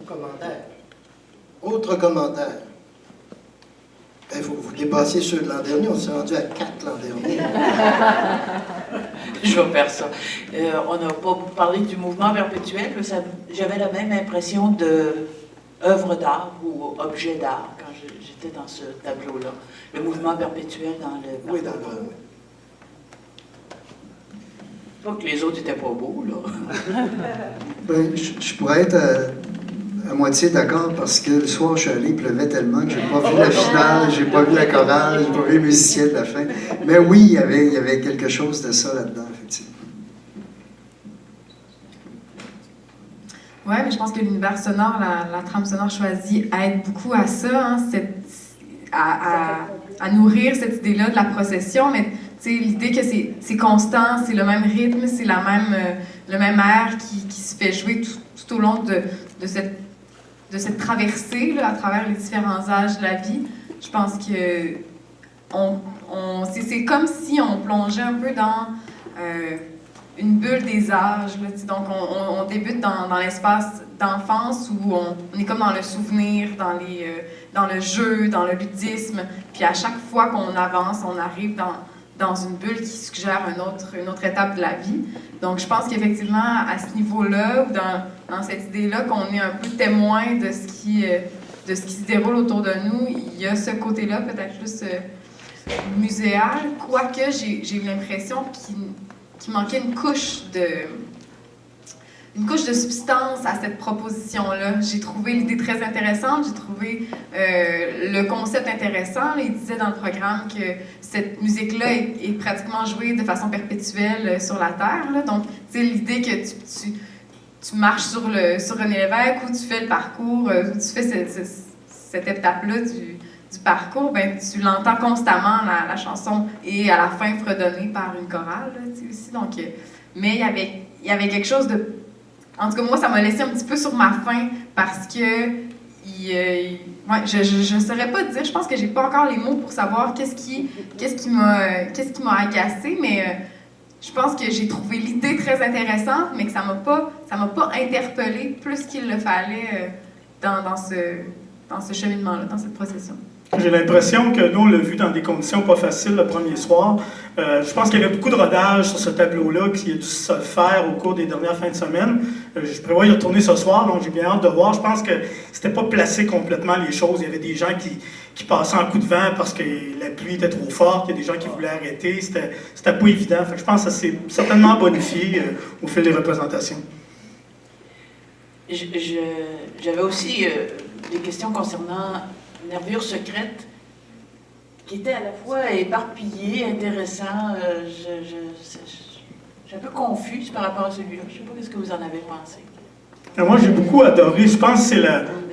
Au commentaire. Autre commentaire. Il faut que vous dépassiez ceux de l'an dernier. On s'est rendu à 4 l'an dernier. Je vais faire ça. On n'a pas parlé du mouvement perpétuel. J'avais la même impression d'œuvre d'art ou objet d'art quand j'étais dans ce tableau-là. Le mouvement perpétuel dans le... Oui, dans le... Pas que les autres n'étaient pas beaux, là. Ben, je pourrais être à moitié d'accord parce que le soir, je suis allé, il pleuvait tellement que j'ai pas vu la finale, j'ai pas vu la chorale, j'ai pas vu les musiciens de la fin. Mais oui, il y avait quelque chose de ça là-dedans, effectivement. Oui, mais je pense que l'univers sonore, la trame sonore choisie aide beaucoup à ça, hein, à nourrir cette idée-là de la procession, mais l'idée que c'est constant, c'est le même rythme, c'est le même air qui se fait jouer tout au long de cette traversée là, à travers les différents âges de la vie. Je pense que c'est comme si on plongeait un peu dans une bulle des âges. Là, donc, on débute dans l'espace d'enfance où on est comme dans le souvenir, dans le jeu, dans le ludisme. Puis à chaque fois qu'on avance, on arrive dans une bulle qui suggère une autre étape de la vie. Donc, je pense qu'effectivement, à ce niveau-là, ou dans cette idée-là, qu'on est un peu témoin de ce qui se déroule autour de nous, il y a ce côté-là, peut-être plus muséal, quoique j'ai eu l'impression qu'il manquait une couche de substance à cette proposition-là. J'ai trouvé l'idée très intéressante, j'ai trouvé le concept intéressant. Il disait dans le programme que cette musique-là est pratiquement jouée de façon perpétuelle sur la Terre. Là. Donc, tu sais, l'idée que tu marches sur René Lévesque ou tu fais le parcours, ou tu fais cette étape-là du parcours, ben, tu l'entends constamment, la chanson, et à la fin fredonnée par une chorale, là, aussi. Donc, mais il y avait quelque chose de... En tout cas, moi, ça m'a laissé un petit peu sur ma faim parce que je ne saurais pas dire. Je pense que j'ai pas encore les mots pour savoir qu'est-ce qui m'a agacé, mais je pense que j'ai trouvé l'idée très intéressante, mais que ça m'a pas interpellée plus qu'il le fallait dans ce cheminement-là, dans cette procession. J'ai l'impression que nous, on l'a vu dans des conditions pas faciles le premier soir. Je pense qu'il y avait beaucoup de rodage sur ce tableau-là qui a dû se faire au cours des dernières fins de semaine. Je prévois y retourner ce soir, donc j'ai bien hâte de voir. Je pense que c'était pas placé complètement les choses. Il y avait des gens qui passaient en coup de vent parce que la pluie était trop forte. Il y a des gens qui voulaient arrêter. C'était pas évident. Fait que je pense que ça s'est certainement bonifié au fil des représentations. J'avais aussi des questions concernant Nervure secrète, qui était à la fois éparpillé, intéressant. Je suis un peu confuse par rapport à celui-là. Je ne sais pas ce que vous en avez pensé. Moi, j'ai beaucoup adoré. Je pense que c'est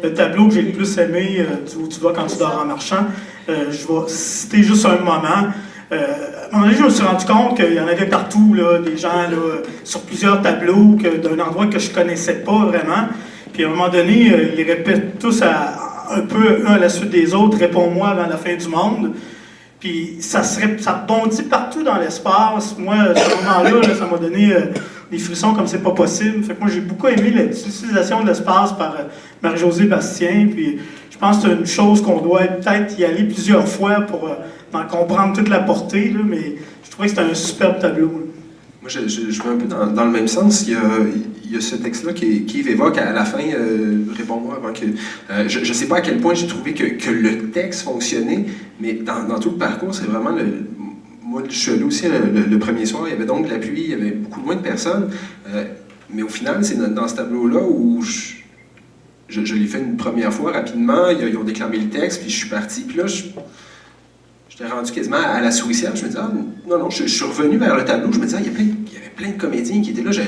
le tableau que j'ai le plus aimé, où tu vas quand tu dors en marchant. Je vais citer juste un moment. À un moment donné, je me suis rendu compte qu'il y en avait partout, là, des gens là, sur plusieurs tableaux, d'un endroit que je ne connaissais pas vraiment. Puis à un moment donné, ils répètent tous un peu un à la suite des autres, réponds-moi avant la fin du monde. Puis ça rebondit partout dans l'espace. Moi, à ce moment-là, ça m'a donné des frissons comme c'est pas possible. Fait que moi, j'ai beaucoup aimé l'utilisation de l'espace par Marie-Josée Bastien. Puis je pense que c'est une chose qu'on doit peut-être y aller plusieurs fois pour en comprendre toute la portée. Là, mais je trouvais que c'était un superbe tableau. Là. Moi, je vais un peu dans le même sens. Il y a ce texte-là qui évoque à la fin, réponds-moi avant que... je ne sais pas à quel point j'ai trouvé que le texte fonctionnait, mais dans tout le parcours, c'est vraiment moi, je suis allé aussi le premier soir, il y avait donc de la pluie, il y avait beaucoup moins de personnes, mais au final, c'est dans ce tableau-là où je l'ai fait une première fois rapidement, ils ont déclamé le texte, puis je suis parti, puis là, je j'étais rendu quasiment à la souricière. Je me disais, non, je suis revenu vers le tableau. Je me disais, il y avait plein de comédiens qui étaient là. Je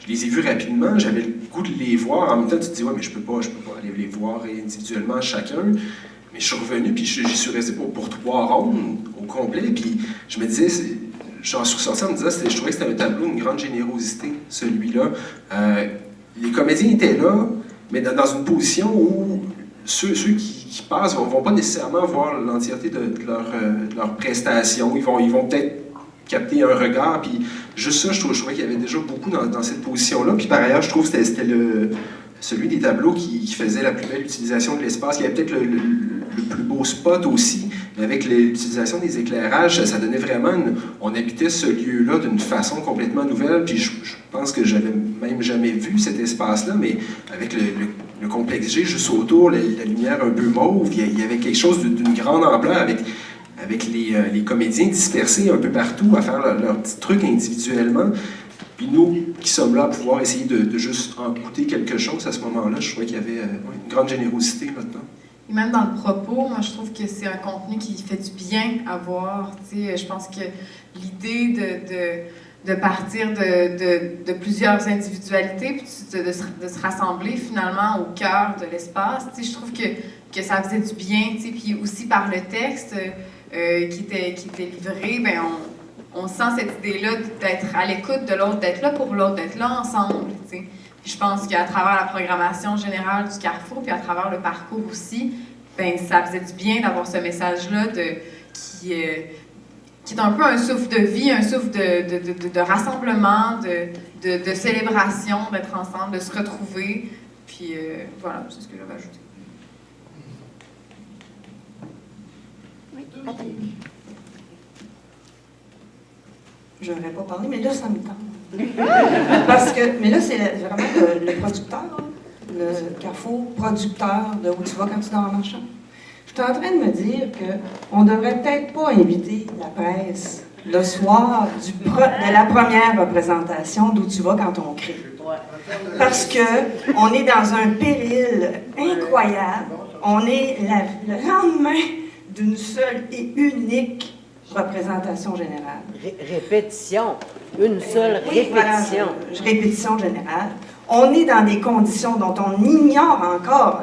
les ai vus rapidement. J'avais le goût de les voir. En même temps, tu te dis, ouais, mais je peux pas aller les voir individuellement chacun. Mais je suis revenu, puis j'y suis resté pour 3 rondes au complet. Puis je me disais, je suis ressorti en me disant, je trouvais que c'était un tableau d'une grande générosité, celui-là. Les comédiens étaient là, mais dans une position où ceux qui passent ne vont pas nécessairement voir l'entièreté de leur prestation. Ils vont peut-être capter un regard, puis juste ça, je trouvais qu'il y avait déjà beaucoup dans cette position-là. Puis par ailleurs, je trouve que c'était celui des tableaux qui faisait la plus belle utilisation de l'espace. Il y avait peut-être le plus beau spot aussi, mais avec l'utilisation des éclairages, ça donnait vraiment... on habitait ce lieu-là d'une façon complètement nouvelle, puis je pense que j'avais même jamais vu cet espace-là, mais avec le complexe G juste autour, la lumière un peu mauve, il y avait quelque chose d'une grande ampleur avec les comédiens dispersés un peu partout à faire leurs petits trucs individuellement. Puis nous, qui sommes là à pouvoir essayer de juste en goûter quelque chose à ce moment-là, je trouvais qu'il y avait une grande générosité là-dedans. Et même dans le propos, moi, je trouve que c'est un contenu qui fait du bien à voir. Je pense que l'idée de partir de plusieurs individualités, puis de se rassembler finalement au cœur de l'espace, je trouve que ça faisait du bien. Puis aussi par le texte qui était livré, ben on sent cette idée-là d'être à l'écoute de l'autre, d'être là pour l'autre, d'être là ensemble. Puis je pense qu'à travers la programmation générale du Carrefour, puis à travers le parcours aussi, ben ça faisait du bien d'avoir ce message-là qui est un peu un souffle de vie, un souffle de rassemblement, de célébration, d'être ensemble, de se retrouver. Puis voilà, c'est ce que j'avais ajouté. Je n'aurais pas parlé, mais là, ça me tente. Parce que, mais là, c'est vraiment le producteur, le Carrefour producteur de Où tu vas quand tu dors en marchant. Je suis en train de me dire qu'on ne devrait peut-être pas inviter la presse le soir de la première représentation d'Où tu vas quand on crie. Parce qu'on est dans un péril incroyable. On est le lendemain d'une seule et unique représentation générale. Répétition. Une seule répétition. Voilà, répétition générale. On est dans des conditions dont on ignore encore.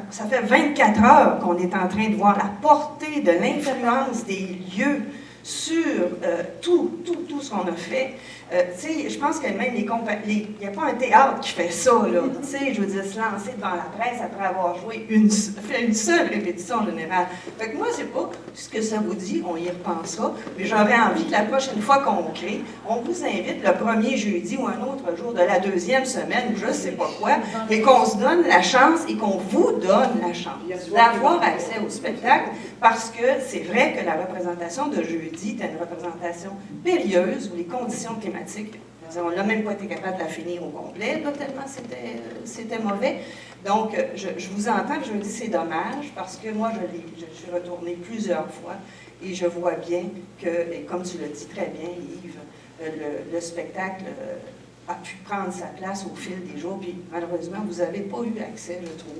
Ça fait 24 heures qu'on est en train de voir la portée de l'influence des lieux sur tout ce qu'on a fait. Je pense que même il n'y a pas un théâtre qui fait ça, là. Je veux dire, se lancer devant la presse après avoir joué fait une seule répétition générale. Fait que moi, c'est pas ce que ça vous dit, on y repensera, mais j'aurais envie que la prochaine fois qu'on crée, on vous invite le premier jeudi ou un autre jour de la 2e semaine, ou je sais pas quoi, mais qu'on se donne la chance et qu'on vous donne la chance d'avoir accès au spectacle, parce que c'est vrai que la représentation de jeudi était une représentation périlleuse où les conditions climatiques, on n'a même pas été capable de la finir au complet, là, tellement c'était mauvais. Donc, je vous entends, je me dis c'est dommage, parce que moi, je suis retournée plusieurs fois et je vois bien que, et comme tu le dis très bien, Yves, le spectacle a pu prendre sa place au fil des jours, puis malheureusement, vous n'avez pas eu accès, je trouve.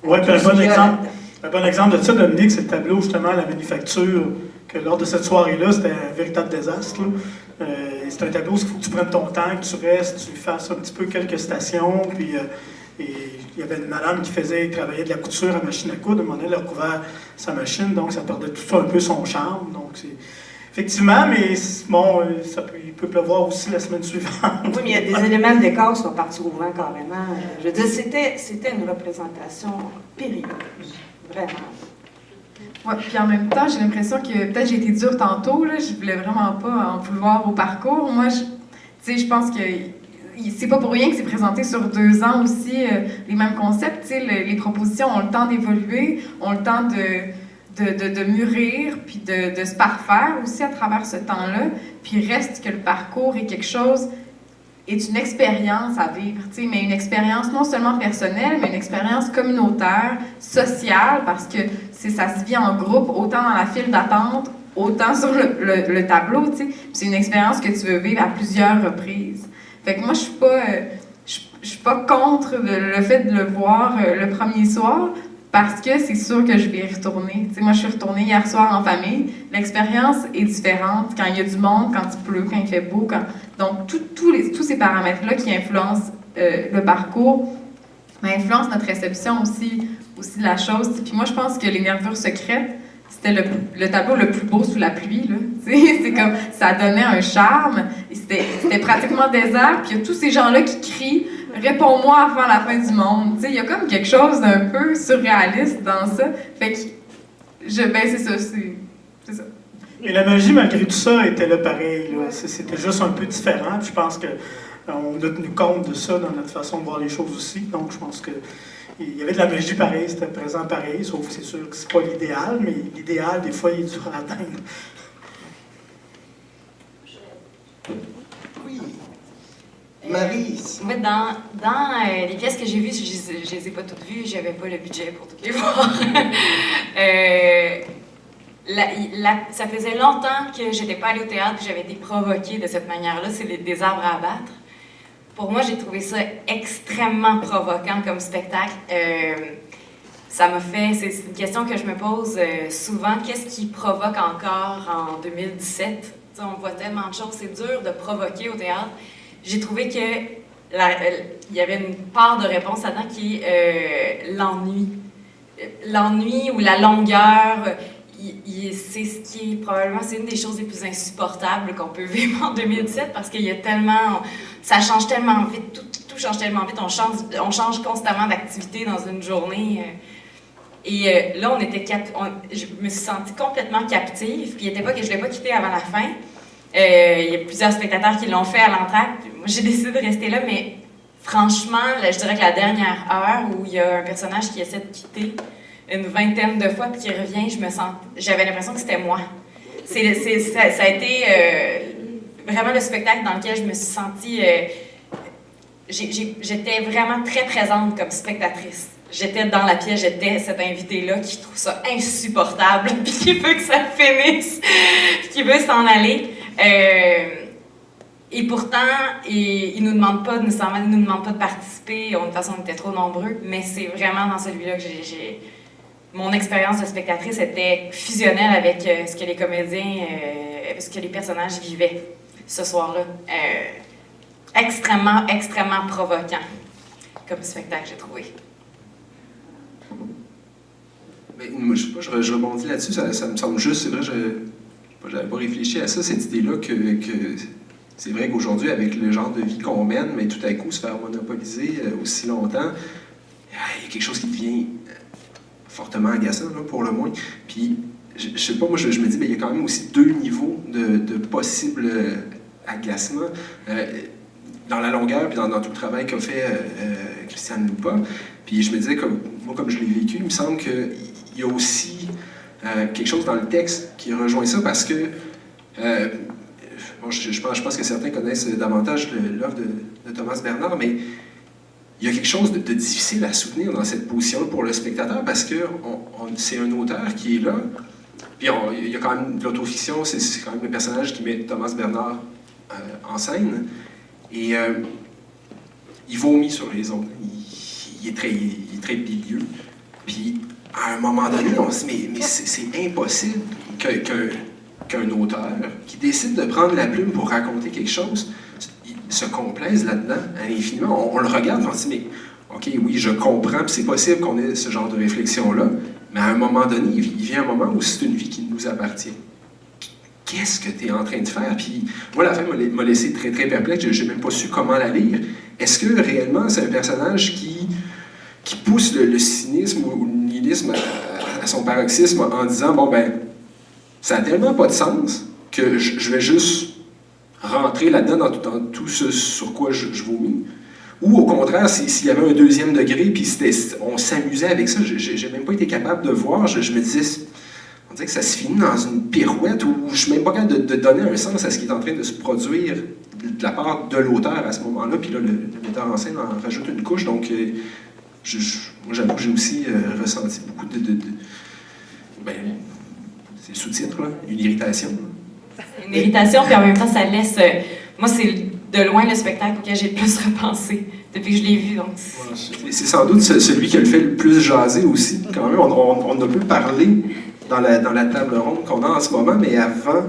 Oui, puis un bon exemple de ça, Dominique, c'est le tableau, justement, à la manufacture, que lors de cette soirée-là, c'était un véritable désastre. C'est un tableau où il faut que tu prennes ton temps, que tu restes, tu fasses un petit peu quelques stations, puis et il y avait une madame qui travaillait de la couture à machine à coudre, à un moment donné, elle a couvert sa machine, donc ça perdait tout ça un peu son charme. Donc effectivement, mais bon, il peut pleuvoir aussi la semaine suivante. Oui, mais il y a des éléments de décor qui sont partis au vent carrément. Je veux dire, c'était une représentation périlleuse, vraiment. Ouais, puis en même temps, j'ai l'impression que peut-être j'ai été dure tantôt, là, je voulais vraiment pas en vouloir au parcours. Moi, je pense que c'est pas pour rien que c'est présenté sur 2 ans aussi, les mêmes concepts. Les propositions ont le temps d'évoluer, ont le temps de mûrir, puis de se parfaire aussi à travers ce temps-là. Puis reste que le parcours est quelque chose, est une expérience à vivre, mais une expérience non seulement personnelle, mais une expérience communautaire, sociale, parce que ça se vit en groupe, autant dans la file d'attente, autant sur le tableau, c'est une expérience que tu veux vivre à plusieurs reprises. Fait que moi, je suis pas contre le fait de le voir le premier soir, parce que c'est sûr que je vais y retourner. Tu sais, moi, je suis retournée hier soir en famille. L'expérience est différente quand il y a du monde, quand il pleut, quand il fait beau. Donc, tous ces paramètres-là qui influencent le parcours, mais influencent notre réception aussi de la chose. Puis moi, je pense que les nervures secrètes, c'était le tableau le plus beau sous la pluie. Là. C'est comme, ça donnait un charme. C'était pratiquement désert. Puis il y a tous ces gens-là qui crient « Réponds-moi avant la fin du monde ». Il y a comme quelque chose d'un peu surréaliste dans ça. Fait que, c'est ça, c'est ça. Et la magie, malgré tout ça, était là pareil. Là. C'était juste un peu différent. Puis je pense qu'on a tenu compte de ça dans notre façon de voir les choses aussi. Donc, je pense que il y avait de la magie pareil, c'était présent pareil, sauf que c'est sûr que c'est pas l'idéal, mais l'idéal, des fois, il est dur à atteindre. Oui. Maryse. Moi, dans les pièces que j'ai vues, je les ai pas toutes vues, j'avais pas le budget pour toutes les voir. Ça faisait longtemps que j'étais pas allée au théâtre, puis j'avais été provoquée de cette manière-là, c'est des arbres à abattre. Pour moi, j'ai trouvé ça extrêmement provoquant comme spectacle. Ça m'a fait... C'est une question que je me pose souvent. Qu'est-ce qui provoque encore en 2017? T'sais, on voit tellement de choses. C'est dur de provoquer au théâtre. J'ai trouvé que il y avait une part de réponse là-dedans qui est l'ennui. L'ennui ou la longueur... c'est ce qui est probablement c'est une des choses les plus insupportables qu'on peut vivre en 2017 parce qu'il y a tellement ça change tellement vite, tout change tellement vite, on change constamment d'activité dans une journée et là je me suis sentie complètement captive, puis je l'ai pas quitté avant la fin. Il y a plusieurs spectateurs qui l'ont fait à l'entracte. Moi j'ai décidé de rester là, mais franchement là, je dirais que la dernière heure où il y a un personnage qui essaie de quitter une vingtaine de fois, puis qui revient, j'avais l'impression que c'était moi. Ça a été vraiment le spectacle dans lequel je me suis sentie... j'étais vraiment très présente comme spectatrice. J'étais dans la pièce, j'étais cette invitée-là qui trouve ça insupportable, puis qui veut que ça finisse, puis qui veut s'en aller. Et pourtant, il nous demande pas nécessairement, il nous demande pas de participer, de toute façon on était trop nombreux, mais c'est vraiment dans celui-là que mon expérience de spectatrice était fusionnelle avec ce que les comédiens, ce que les personnages vivaient ce soir-là. Extrêmement, extrêmement provoquant comme spectacle, j'ai trouvé. Mais moi, je sais pas, je rebondis là-dessus, ça me semble juste, c'est vrai, j'avais pas réfléchi à ça, cette idée-là que c'est vrai qu'aujourd'hui, avec le genre de vie qu'on mène, mais tout à coup, se faire monopoliser aussi longtemps, il y a quelque chose qui devient fortement agaçant, là, pour le moins. Puis, je sais pas, moi, je me dis, il y a quand même aussi deux niveaux de possibles agacements dans la longueur, puis dans tout le travail qu'a fait Christiane Lupa. Puis, je me disais, moi, comme je l'ai vécu, il me semble qu'il y a aussi quelque chose dans le texte qui rejoint ça, parce que bon, je pense que certains connaissent davantage l'œuvre de Thomas Bernard, mais il y a quelque chose de difficile à soutenir dans cette position pour le spectateur, parce que c'est un auteur qui est là, puis il y a quand même de l'autofiction, c'est quand même le personnage qui met Thomas Bernard en scène, et il vomit sur les autres, il est très bilieux, puis à un moment donné, on se dit, mais c'est impossible qu'un auteur qui décide de prendre la plume pour raconter quelque chose se complaise là-dedans infiniment. On le regarde et on se dit, mais OK, oui, je comprends, puis c'est possible qu'on ait ce genre de réflexion-là, mais à un moment donné, il vient un moment où c'est une vie qui nous appartient. Qu'est-ce que tu es en train de faire? Puis moi, la fin m'a laissé très, très perplexe, je n'ai même pas su comment la lire. Est-ce que réellement c'est un personnage qui pousse le cynisme ou le nihilisme à son paroxysme en disant, bon ben, ça n'a tellement pas de sens que je vais juste rentrer là-dedans dans tout ce sur quoi je vomis? Ou au contraire, s'il y avait un deuxième degré, puis on s'amusait avec ça, j'ai même pas été capable de voir, je me disais, on dirait que ça se finit dans une pirouette où je suis même pas capable de donner un sens à ce qui est en train de se produire de la part de l'auteur à ce moment-là, puis là, le metteur en scène en rajoute une couche, donc moi j'avoue que j'ai aussi ressenti beaucoup ben, c'est le sous-titre, là, une irritation. Une irritation, puis en même temps, ça laisse... moi, c'est de loin le spectacle auquel j'ai le plus repensé depuis que je l'ai vu. Donc, c'est sans doute celui qui a le fait le plus jaser aussi. Quand même, on a peu parlé dans la table ronde qu'on a en ce moment, mais avant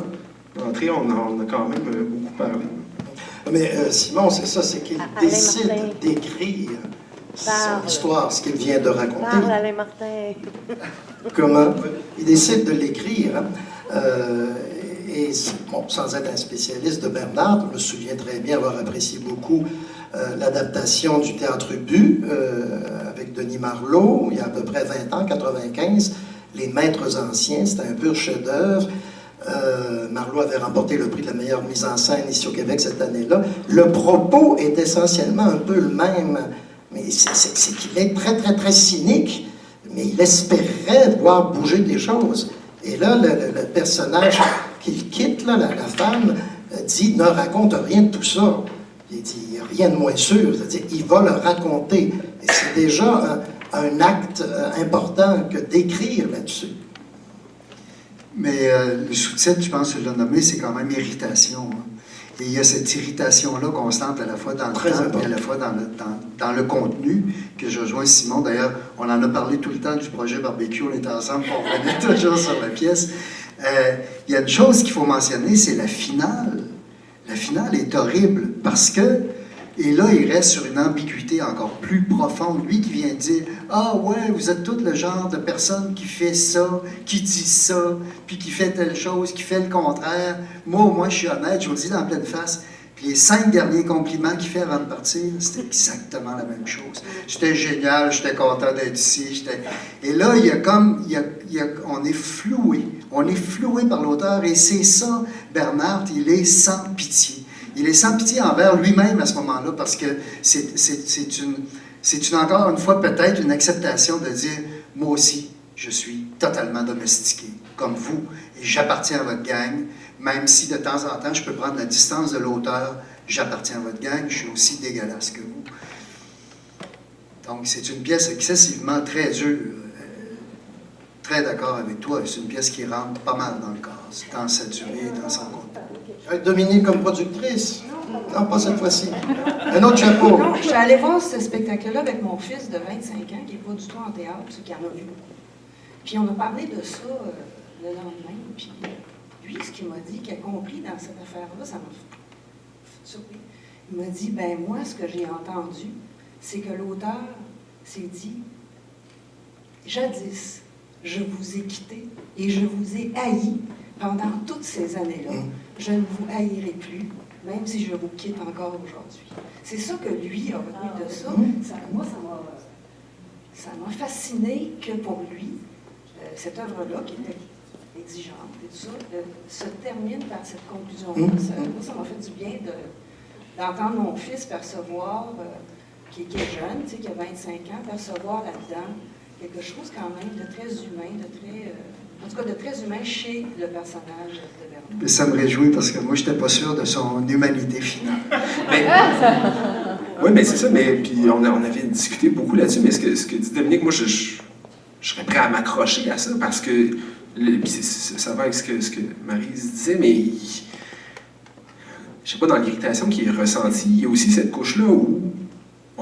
d'entrer, on a quand même beaucoup parlé. Mais Simon, c'est ça, c'est qu'il décide d'écrire son histoire, ce qu'il vient de raconter. Parle, Alain Martin. Comment? Il décide de l'écrire. Et bon, sans être un spécialiste de Bernard, je me souviens très bien avoir apprécié beaucoup l'adaptation du Théâtre Bu avec Denis Marleau, il y a à peu près 20 ans, 95, Les Maîtres Anciens, c'était un pur chef-d'œuvre. Marleau avait remporté le prix de la meilleure mise en scène ici au Québec cette année-là. Le propos est essentiellement un peu le même, mais c'est qu'il est très, très, très cynique, mais il espérait voir bouger des choses. Et là, le personnage qu'il quitte, là, la femme, dit « ne raconte rien de tout ça ». Il dit « il n'y a rien de moins sûr », c'est-à-dire il va le raconter. Et c'est déjà un acte important que d'écrire là-dessus. Mais le sous-titre, je pense que tu l'as nommé, c'est quand même irritation. Hein. Et il y a cette irritation-là constante à la fois dans le temps et à la fois dans le contenu, que je rejoins Simon. D'ailleurs, on en a parlé tout le temps du projet Barbecue, on était ensemble pour revenir toujours sur la pièce. Il y a une chose qu'il faut mentionner, c'est la finale. La finale est horrible parce que, et là, il reste sur une ambiguïté encore plus profonde. Lui qui vient dire « Ah ouais, vous êtes tout le genre de personne qui fait ça, qui dit ça, puis qui fait telle chose, qui fait le contraire. Moi, au moins, je suis honnête, je vous le dis dans la pleine face. » Puis les 5 derniers compliments qu'il fait avant de partir, c'était exactement la même chose. J'étais génial, j'étais content d'être ici. Et là, il y a comme, on est floué. On est floué par l'auteur et c'est ça, Bernard, il est sans pitié. Il est sans pitié envers lui-même à ce moment-là parce que c'est encore une fois peut-être une acceptation de dire « Moi aussi, je suis totalement domestiqué, comme vous, et j'appartiens à votre gang, même si de temps en temps je peux prendre la distance de l'auteur, j'appartiens à votre gang, je suis aussi dégueulasse que vous. » Donc c'est une pièce excessivement très dure. Très d'accord avec toi, c'est une pièce qui rentre pas mal dans le cadre, dans sa durée et dans son contenu. Avec Dominique comme productrice? Non, pas cette fois-ci. Un autre chapeau. Non, je suis allée voir ce spectacle-là avec mon fils de 25 ans, qui n'est pas du tout en théâtre, ce qui en a vu beaucoup. Puis on a parlé de ça le lendemain, puis lui, ce qu'il m'a dit, qu'il a compris dans cette affaire-là, ça m'a surpris. Il m'a dit, ben moi, ce que j'ai entendu, c'est que l'auteur s'est dit, jadis, je vous ai quitté et je vous ai haï pendant toutes ces années-là. Je ne vous haïrai plus, même si je vous quitte encore aujourd'hui. C'est ça que lui a retenu de ça. Moi, ça m'a fasciné que pour lui, cette œuvre-là, qui était exigeante et tout ça, se termine par cette conclusion-là. Ça m'a fait du bien d'entendre mon fils percevoir, qui est jeune, qui a 25 ans, percevoir là-dedans quelque chose quand même de très humain, en tout cas de très humain chez le personnage de Bernard. Ça me réjouit parce que moi, je n'étais pas sûr de son humanité finale. Oui, mais c'est ça, mais puis on avait discuté beaucoup là-dessus, mais ce que dit Dominique, moi, je serais prêt à m'accrocher à ça parce que, ça va avec ce que Maryse disait, mais je sais pas, dans l'irritation qui est ressentie, il y a aussi cette couche-là où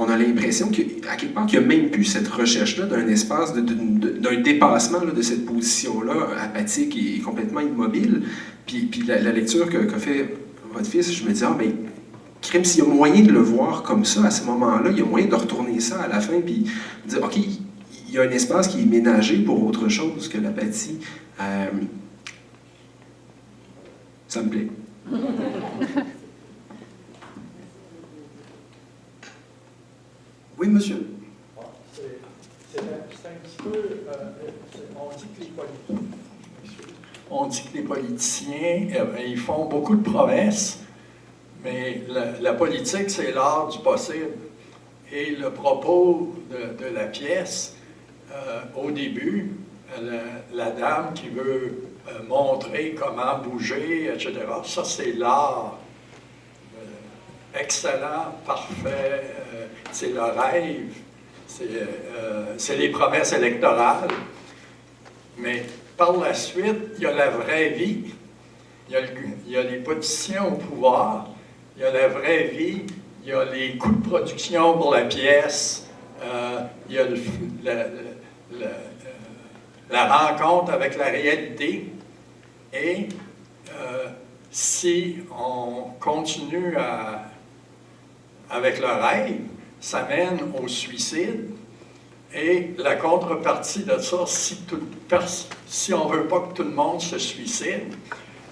on a l'impression qu'à quelque part, qu'il n'y a même plus cette recherche-là d'un espace, d'un dépassement là, de cette position-là, apathique et complètement immobile. Puis la lecture qu'a fait votre fils, je me dis, mais crime, s'il y a moyen de le voir comme ça, à ce moment-là, il y a moyen de retourner ça à la fin, puis de dire, OK, il y a un espace qui est ménagé pour autre chose que l'apathie. Ça me plaît. Oui, monsieur. C'est un petit peu... on dit que les politiciens, ils font beaucoup de promesses, mais la politique, c'est l'art du possible. Et le propos de la pièce, au début, la dame qui veut montrer comment bouger, etc., ça, c'est l'art. Excellent, parfait, c'est le rêve, c'est les promesses électorales. Mais par la suite, il y a la vraie vie, il y a les politiciens au pouvoir, il y a la vraie vie, il y a les coûts de production pour la pièce, il y a la rencontre avec la réalité. Et si on continue avec le rêve, ça mène au suicide. Et la contrepartie de ça, si on ne veut pas que tout le monde se suicide,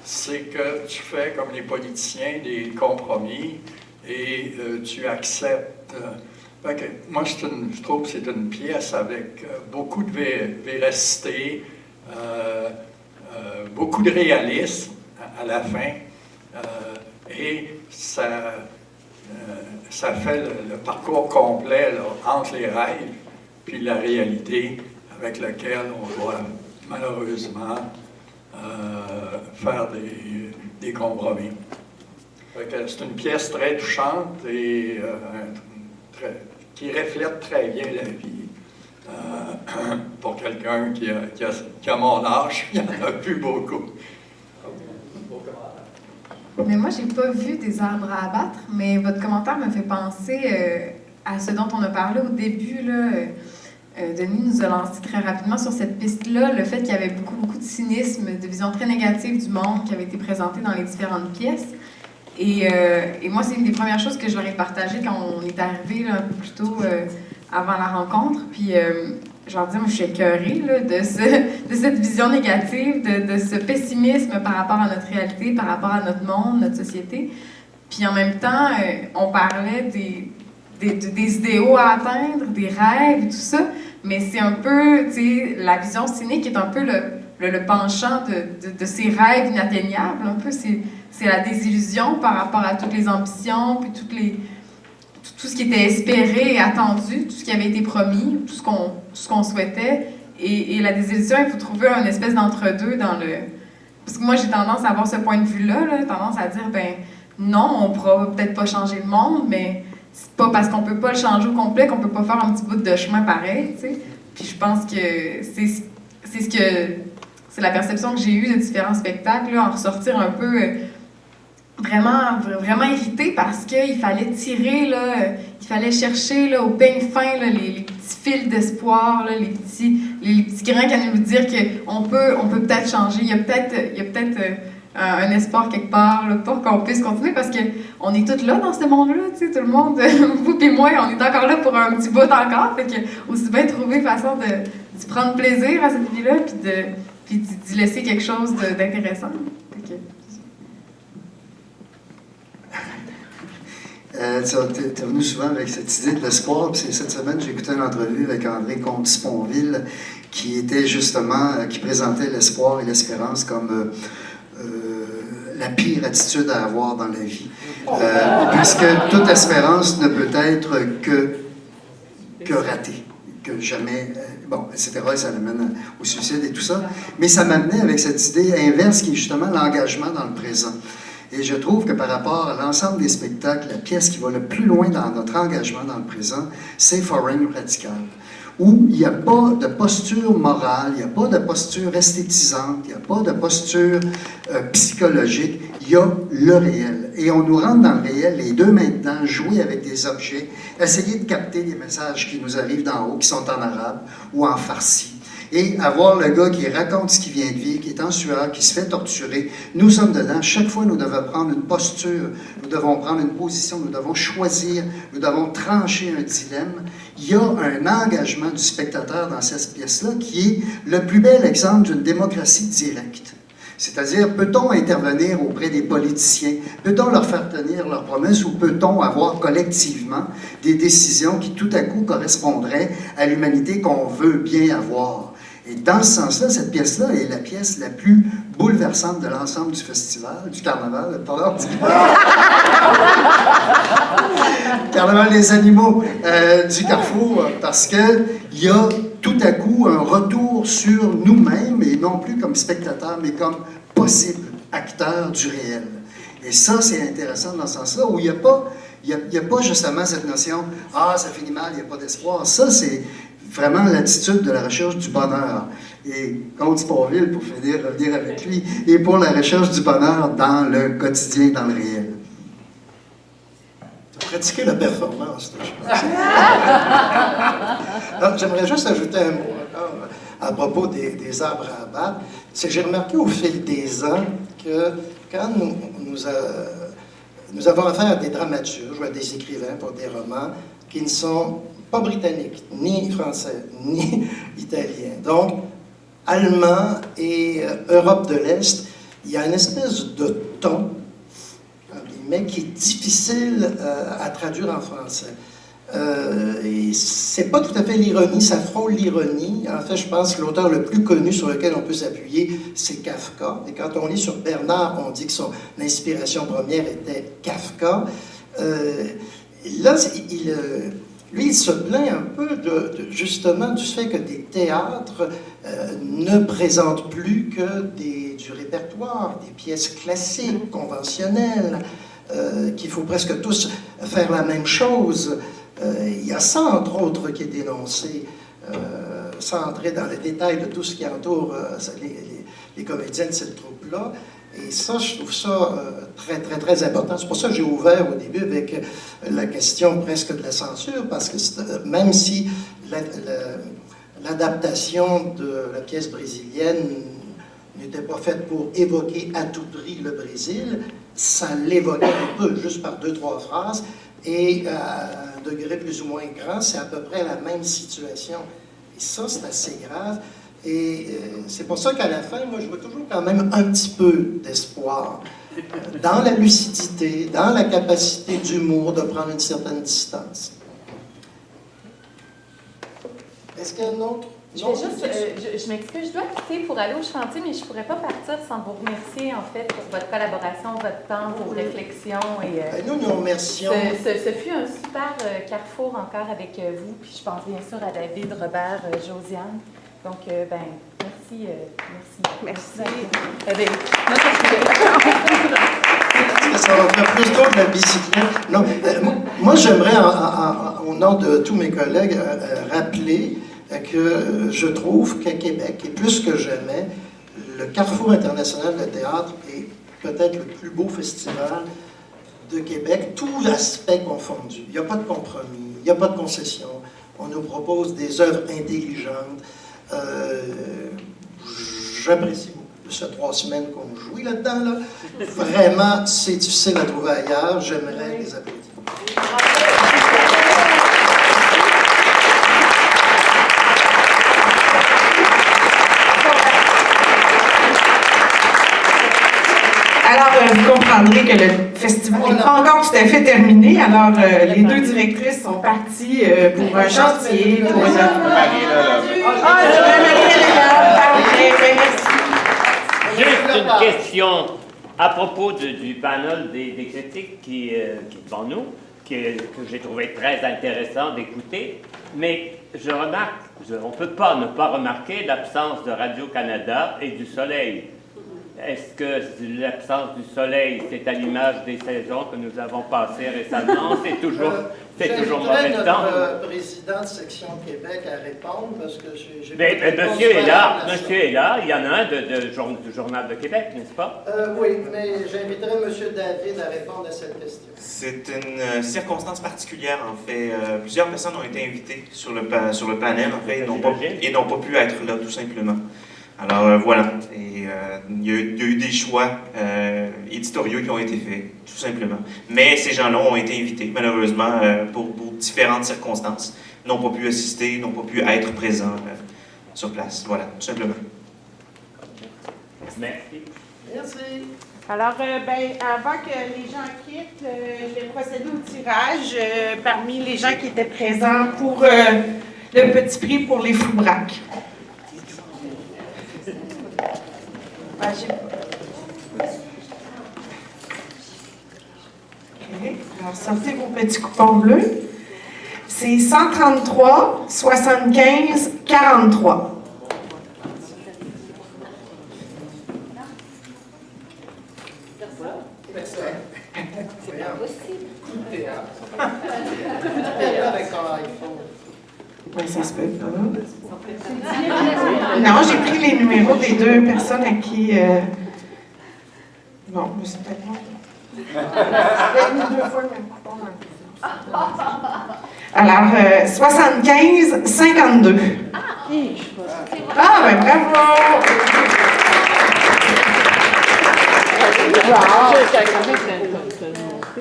c'est que tu fais comme les politiciens des compromis et tu acceptes. Moi, je trouve que c'est une pièce avec beaucoup de véracité, beaucoup de réalisme à la fin, et ça fait le parcours complet là, entre les rêves puis la réalité avec laquelle on doit malheureusement faire des compromis. C'est une pièce très touchante et qui reflète très bien la vie. Pour quelqu'un qui a mon âge, il n'y en a plus beaucoup. Mais moi, j'ai pas vu des arbres à abattre, mais votre commentaire me fait penser à ce dont on a parlé au début, là. Denis nous a lancé très rapidement sur cette piste-là, le fait qu'il y avait beaucoup de cynisme, de vision très négative du monde qui avait été présentée dans les différentes pièces. Et moi, c'est une des premières choses que je leur ai partagées quand on est arrivé là, un peu plus tôt avant la rencontre. Puis, je leur disais, moi, je suis écœurée là, de cette vision négative, de ce pessimisme par rapport à notre réalité, par rapport à notre monde, notre société. Puis, en même temps, on parlait des idéaux à atteindre, des rêves et tout ça, mais c'est un peu, tu sais, la vision cynique est un peu le penchant de ces rêves inatteignables, un peu, c'est la désillusion par rapport à toutes les ambitions, puis tout ce qui était espéré et attendu, tout ce qui avait été promis, tout ce qu'on souhaitait, et la désillusion, il faut trouver une espèce d'entre-deux dans le... Parce que moi, j'ai tendance à avoir ce point de vue-là, tendance à dire, ben non, on pourra peut-être pas changer le monde, mais c'est pas parce qu'on peut pas le changer au complet qu'on peut pas faire un petit bout de chemin pareil, tu sais. Puis je pense que c'est la perception que j'ai eue de différents spectacles, là, en ressortir un peu vraiment irritée parce qu'il fallait tirer, là, il fallait chercher là, au peigne fin là, les petits fils d'espoir, là, les petits grains qui allaient nous dire qu'on peut peut-être changer, il y a peut-être un espoir quelque part là, pour qu'on puisse continuer parce qu'on est tous là dans ce monde-là, tu sais, tout le monde, vous et moi, on est encore là pour un petit bout encore, fait que aussi bien trouver façon de prendre plaisir à cette vie-là puis d'y laisser quelque chose d'intéressant. Tu es venu souvent avec cette idée de l'espoir. Puis cette semaine, j'ai écouté une entrevue avec André Comte-Sponville qui était justement, qui présentait l'espoir et l'espérance comme la pire attitude à avoir dans la vie. Puisque toute espérance ne peut être que ratée, que jamais, bon, etc. Et ça l'amène au suicide et tout ça. Mais ça m'amenait avec cette idée inverse qui est justement l'engagement dans le présent. Et je trouve que par rapport à l'ensemble des spectacles, la pièce qui va le plus loin dans notre engagement dans le présent, c'est Foreign Radical, où il n'y a pas de posture morale, il n'y a pas de posture esthétisante, il n'y a pas de posture psychologique, il y a le réel. Et on nous rentre dans le réel, les deux mains dedans, jouer avec des objets, essayer de capter les messages qui nous arrivent d'en haut, qui sont en arabe ou en farsi. Et avoir le gars qui raconte ce qu'il vient de vivre, qui est en sueur, qui se fait torturer. Nous sommes dedans. Chaque fois, nous devons prendre une posture, nous devons prendre une position, nous devons choisir, nous devons trancher un dilemme. Il y a un engagement du spectateur dans cette pièce-là qui est le plus bel exemple d'une démocratie directe. C'est-à-dire, peut-on intervenir auprès des politiciens? Peut-on leur faire tenir leurs promesses ou peut-on avoir collectivement des décisions qui tout à coup correspondraient à l'humanité qu'on veut bien avoir? Et dans ce sens-là, cette pièce-là est la pièce la plus bouleversante de l'ensemble du festival, du carnaval, pardon, carnaval des animaux du Carrefour, parce qu'il y a tout à coup un retour sur nous-mêmes, et non plus comme spectateurs, mais comme possibles acteurs du réel. Et ça, c'est intéressant dans ce sens-là, où il n'y a pas justement cette notion « Ah, ça finit mal, il n'y a pas d'espoir ». Ça, c'est vraiment l'attitude de la recherche du bonheur. Et Comte-Sponville, pour finir, revenir avec lui, et pour la recherche du bonheur dans le quotidien, dans le réel. critiquer la performance, je pense. J'aimerais juste ajouter un mot encore à propos des arbres à abattre. C'est que j'ai remarqué au fil des ans que quand nous avons affaire à des dramaturges ou à des écrivains pour des romans qui ne sont pas britanniques, ni français, ni italiens, donc allemands et Europe de l'Est, il y a une espèce de ton, mais qui est difficile à traduire en français. Et c'est pas tout à fait l'ironie, ça frôle l'ironie. En fait, je pense que l'auteur le plus connu sur lequel on peut s'appuyer, c'est Kafka. Et quand on lit sur Bernard, on dit que son inspiration première était Kafka. Là, lui, il se plaint un peu justement du fait que des théâtres ne présentent plus que du répertoire, des pièces classiques, conventionnelles, qu'il faut presque tous faire la même chose. Il y a ça, entre autres, qui est dénoncé, sans entrer dans les détails de tout ce qui entoure les comédiens de cette troupe-là. Et ça, je trouve ça très, très, très important. C'est pour ça que j'ai ouvert au début avec la question presque de la censure, parce que même si l'adaptation de la pièce brésilienne n'était pas faite pour évoquer à tout prix le Brésil, ça l'évoquait un peu, juste par 2-3 phrases, et à un degré plus ou moins grand, c'est à peu près la même situation. Et ça, c'est assez grave. Et c'est pour ça qu'à la fin, moi, je vois toujours quand même un petit peu d'espoir dans la lucidité, dans la capacité d'humour de prendre une certaine distance. Est-ce qu'il y a un autre? Je m'excuse, je dois quitter pour aller au chantier, mais je ne pourrais pas partir sans vous remercier, en fait, pour votre collaboration, votre temps, vos réflexions. Et, nous remercions. Ce fut un super carrefour encore avec vous, puis je pense bien sûr à David, Robert, Josiane. Donc, merci. Merci. Ça va faire plus tôt de la bicyclette. Non, moi, j'aimerais, au nom de tous mes collègues, rappeler que je trouve qu'à Québec, et plus que jamais, le Carrefour international de théâtre est peut-être le plus beau festival de Québec, tout aspect confondu. Il n'y a pas de compromis, il n'y a pas de concession. On nous propose des œuvres intelligentes. J'apprécie beaucoup ces 3 semaines qu'on jouit là-dedans. Là. Vraiment, c'est difficile à trouver ailleurs. J'aimerais les applaudir. Alors, vous comprendrez que le festival n'est pas encore tout à fait terminé. Alors, les 2 directrices sont parties pour un chantier. Pour Juste une question à propos du panel des critiques qui est devant nous, que j'ai trouvé très intéressant d'écouter. Mais je remarque, on ne peut pas ne pas remarquer l'absence de Radio-Canada et du Soleil. Est-ce que l'absence du soleil, c'est à l'image des saisons que nous avons passées récemment? C'est toujours mauvais temps. Notre président de section Québec à répondre parce que j'ai... Monsieur est là. Monsieur est là. Il y en a un du Journal de Québec, n'est-ce pas? Oui, mais j'inviterai M. David à répondre à cette question. C'est une circonstance particulière, en fait. Plusieurs personnes ont été invitées sur le panel, en fait, et n'ont pas pu être là, tout simplement. Alors, voilà. Et il y a eu des choix éditoriaux qui ont été faits, tout simplement. Mais ces gens-là ont été invités, malheureusement, pour différentes circonstances. N'ont pas pu assister, n'ont pas pu être présents sur place. Voilà, tout simplement. Merci. Merci. Alors, avant que les gens quittent, je vais procéder au tirage parmi les gens qui étaient présents pour le petit prix pour les Foubraques. Alors, sortez vos petits coupons bleus. C'est 133, 75, 43. Oui, ça se peut pas. Non, j'ai pris les numéros des 2 personnes à qui... Bon, mais c'est peut-être moi. J'ai mis 2 fois le même coupon. Alors, 75-52. Ah, ben bravo!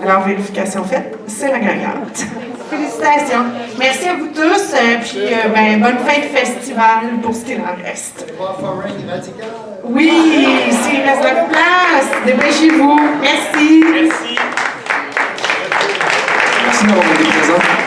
Alors, vérification faite, c'est la gagnante. Félicitations. Merci à vous tous, puis ben, bonne fin de festival pour ce qu'il en reste. Oui, s'il reste la place, dépêchez-vous. Merci. Merci. Merci d'avoir été présent.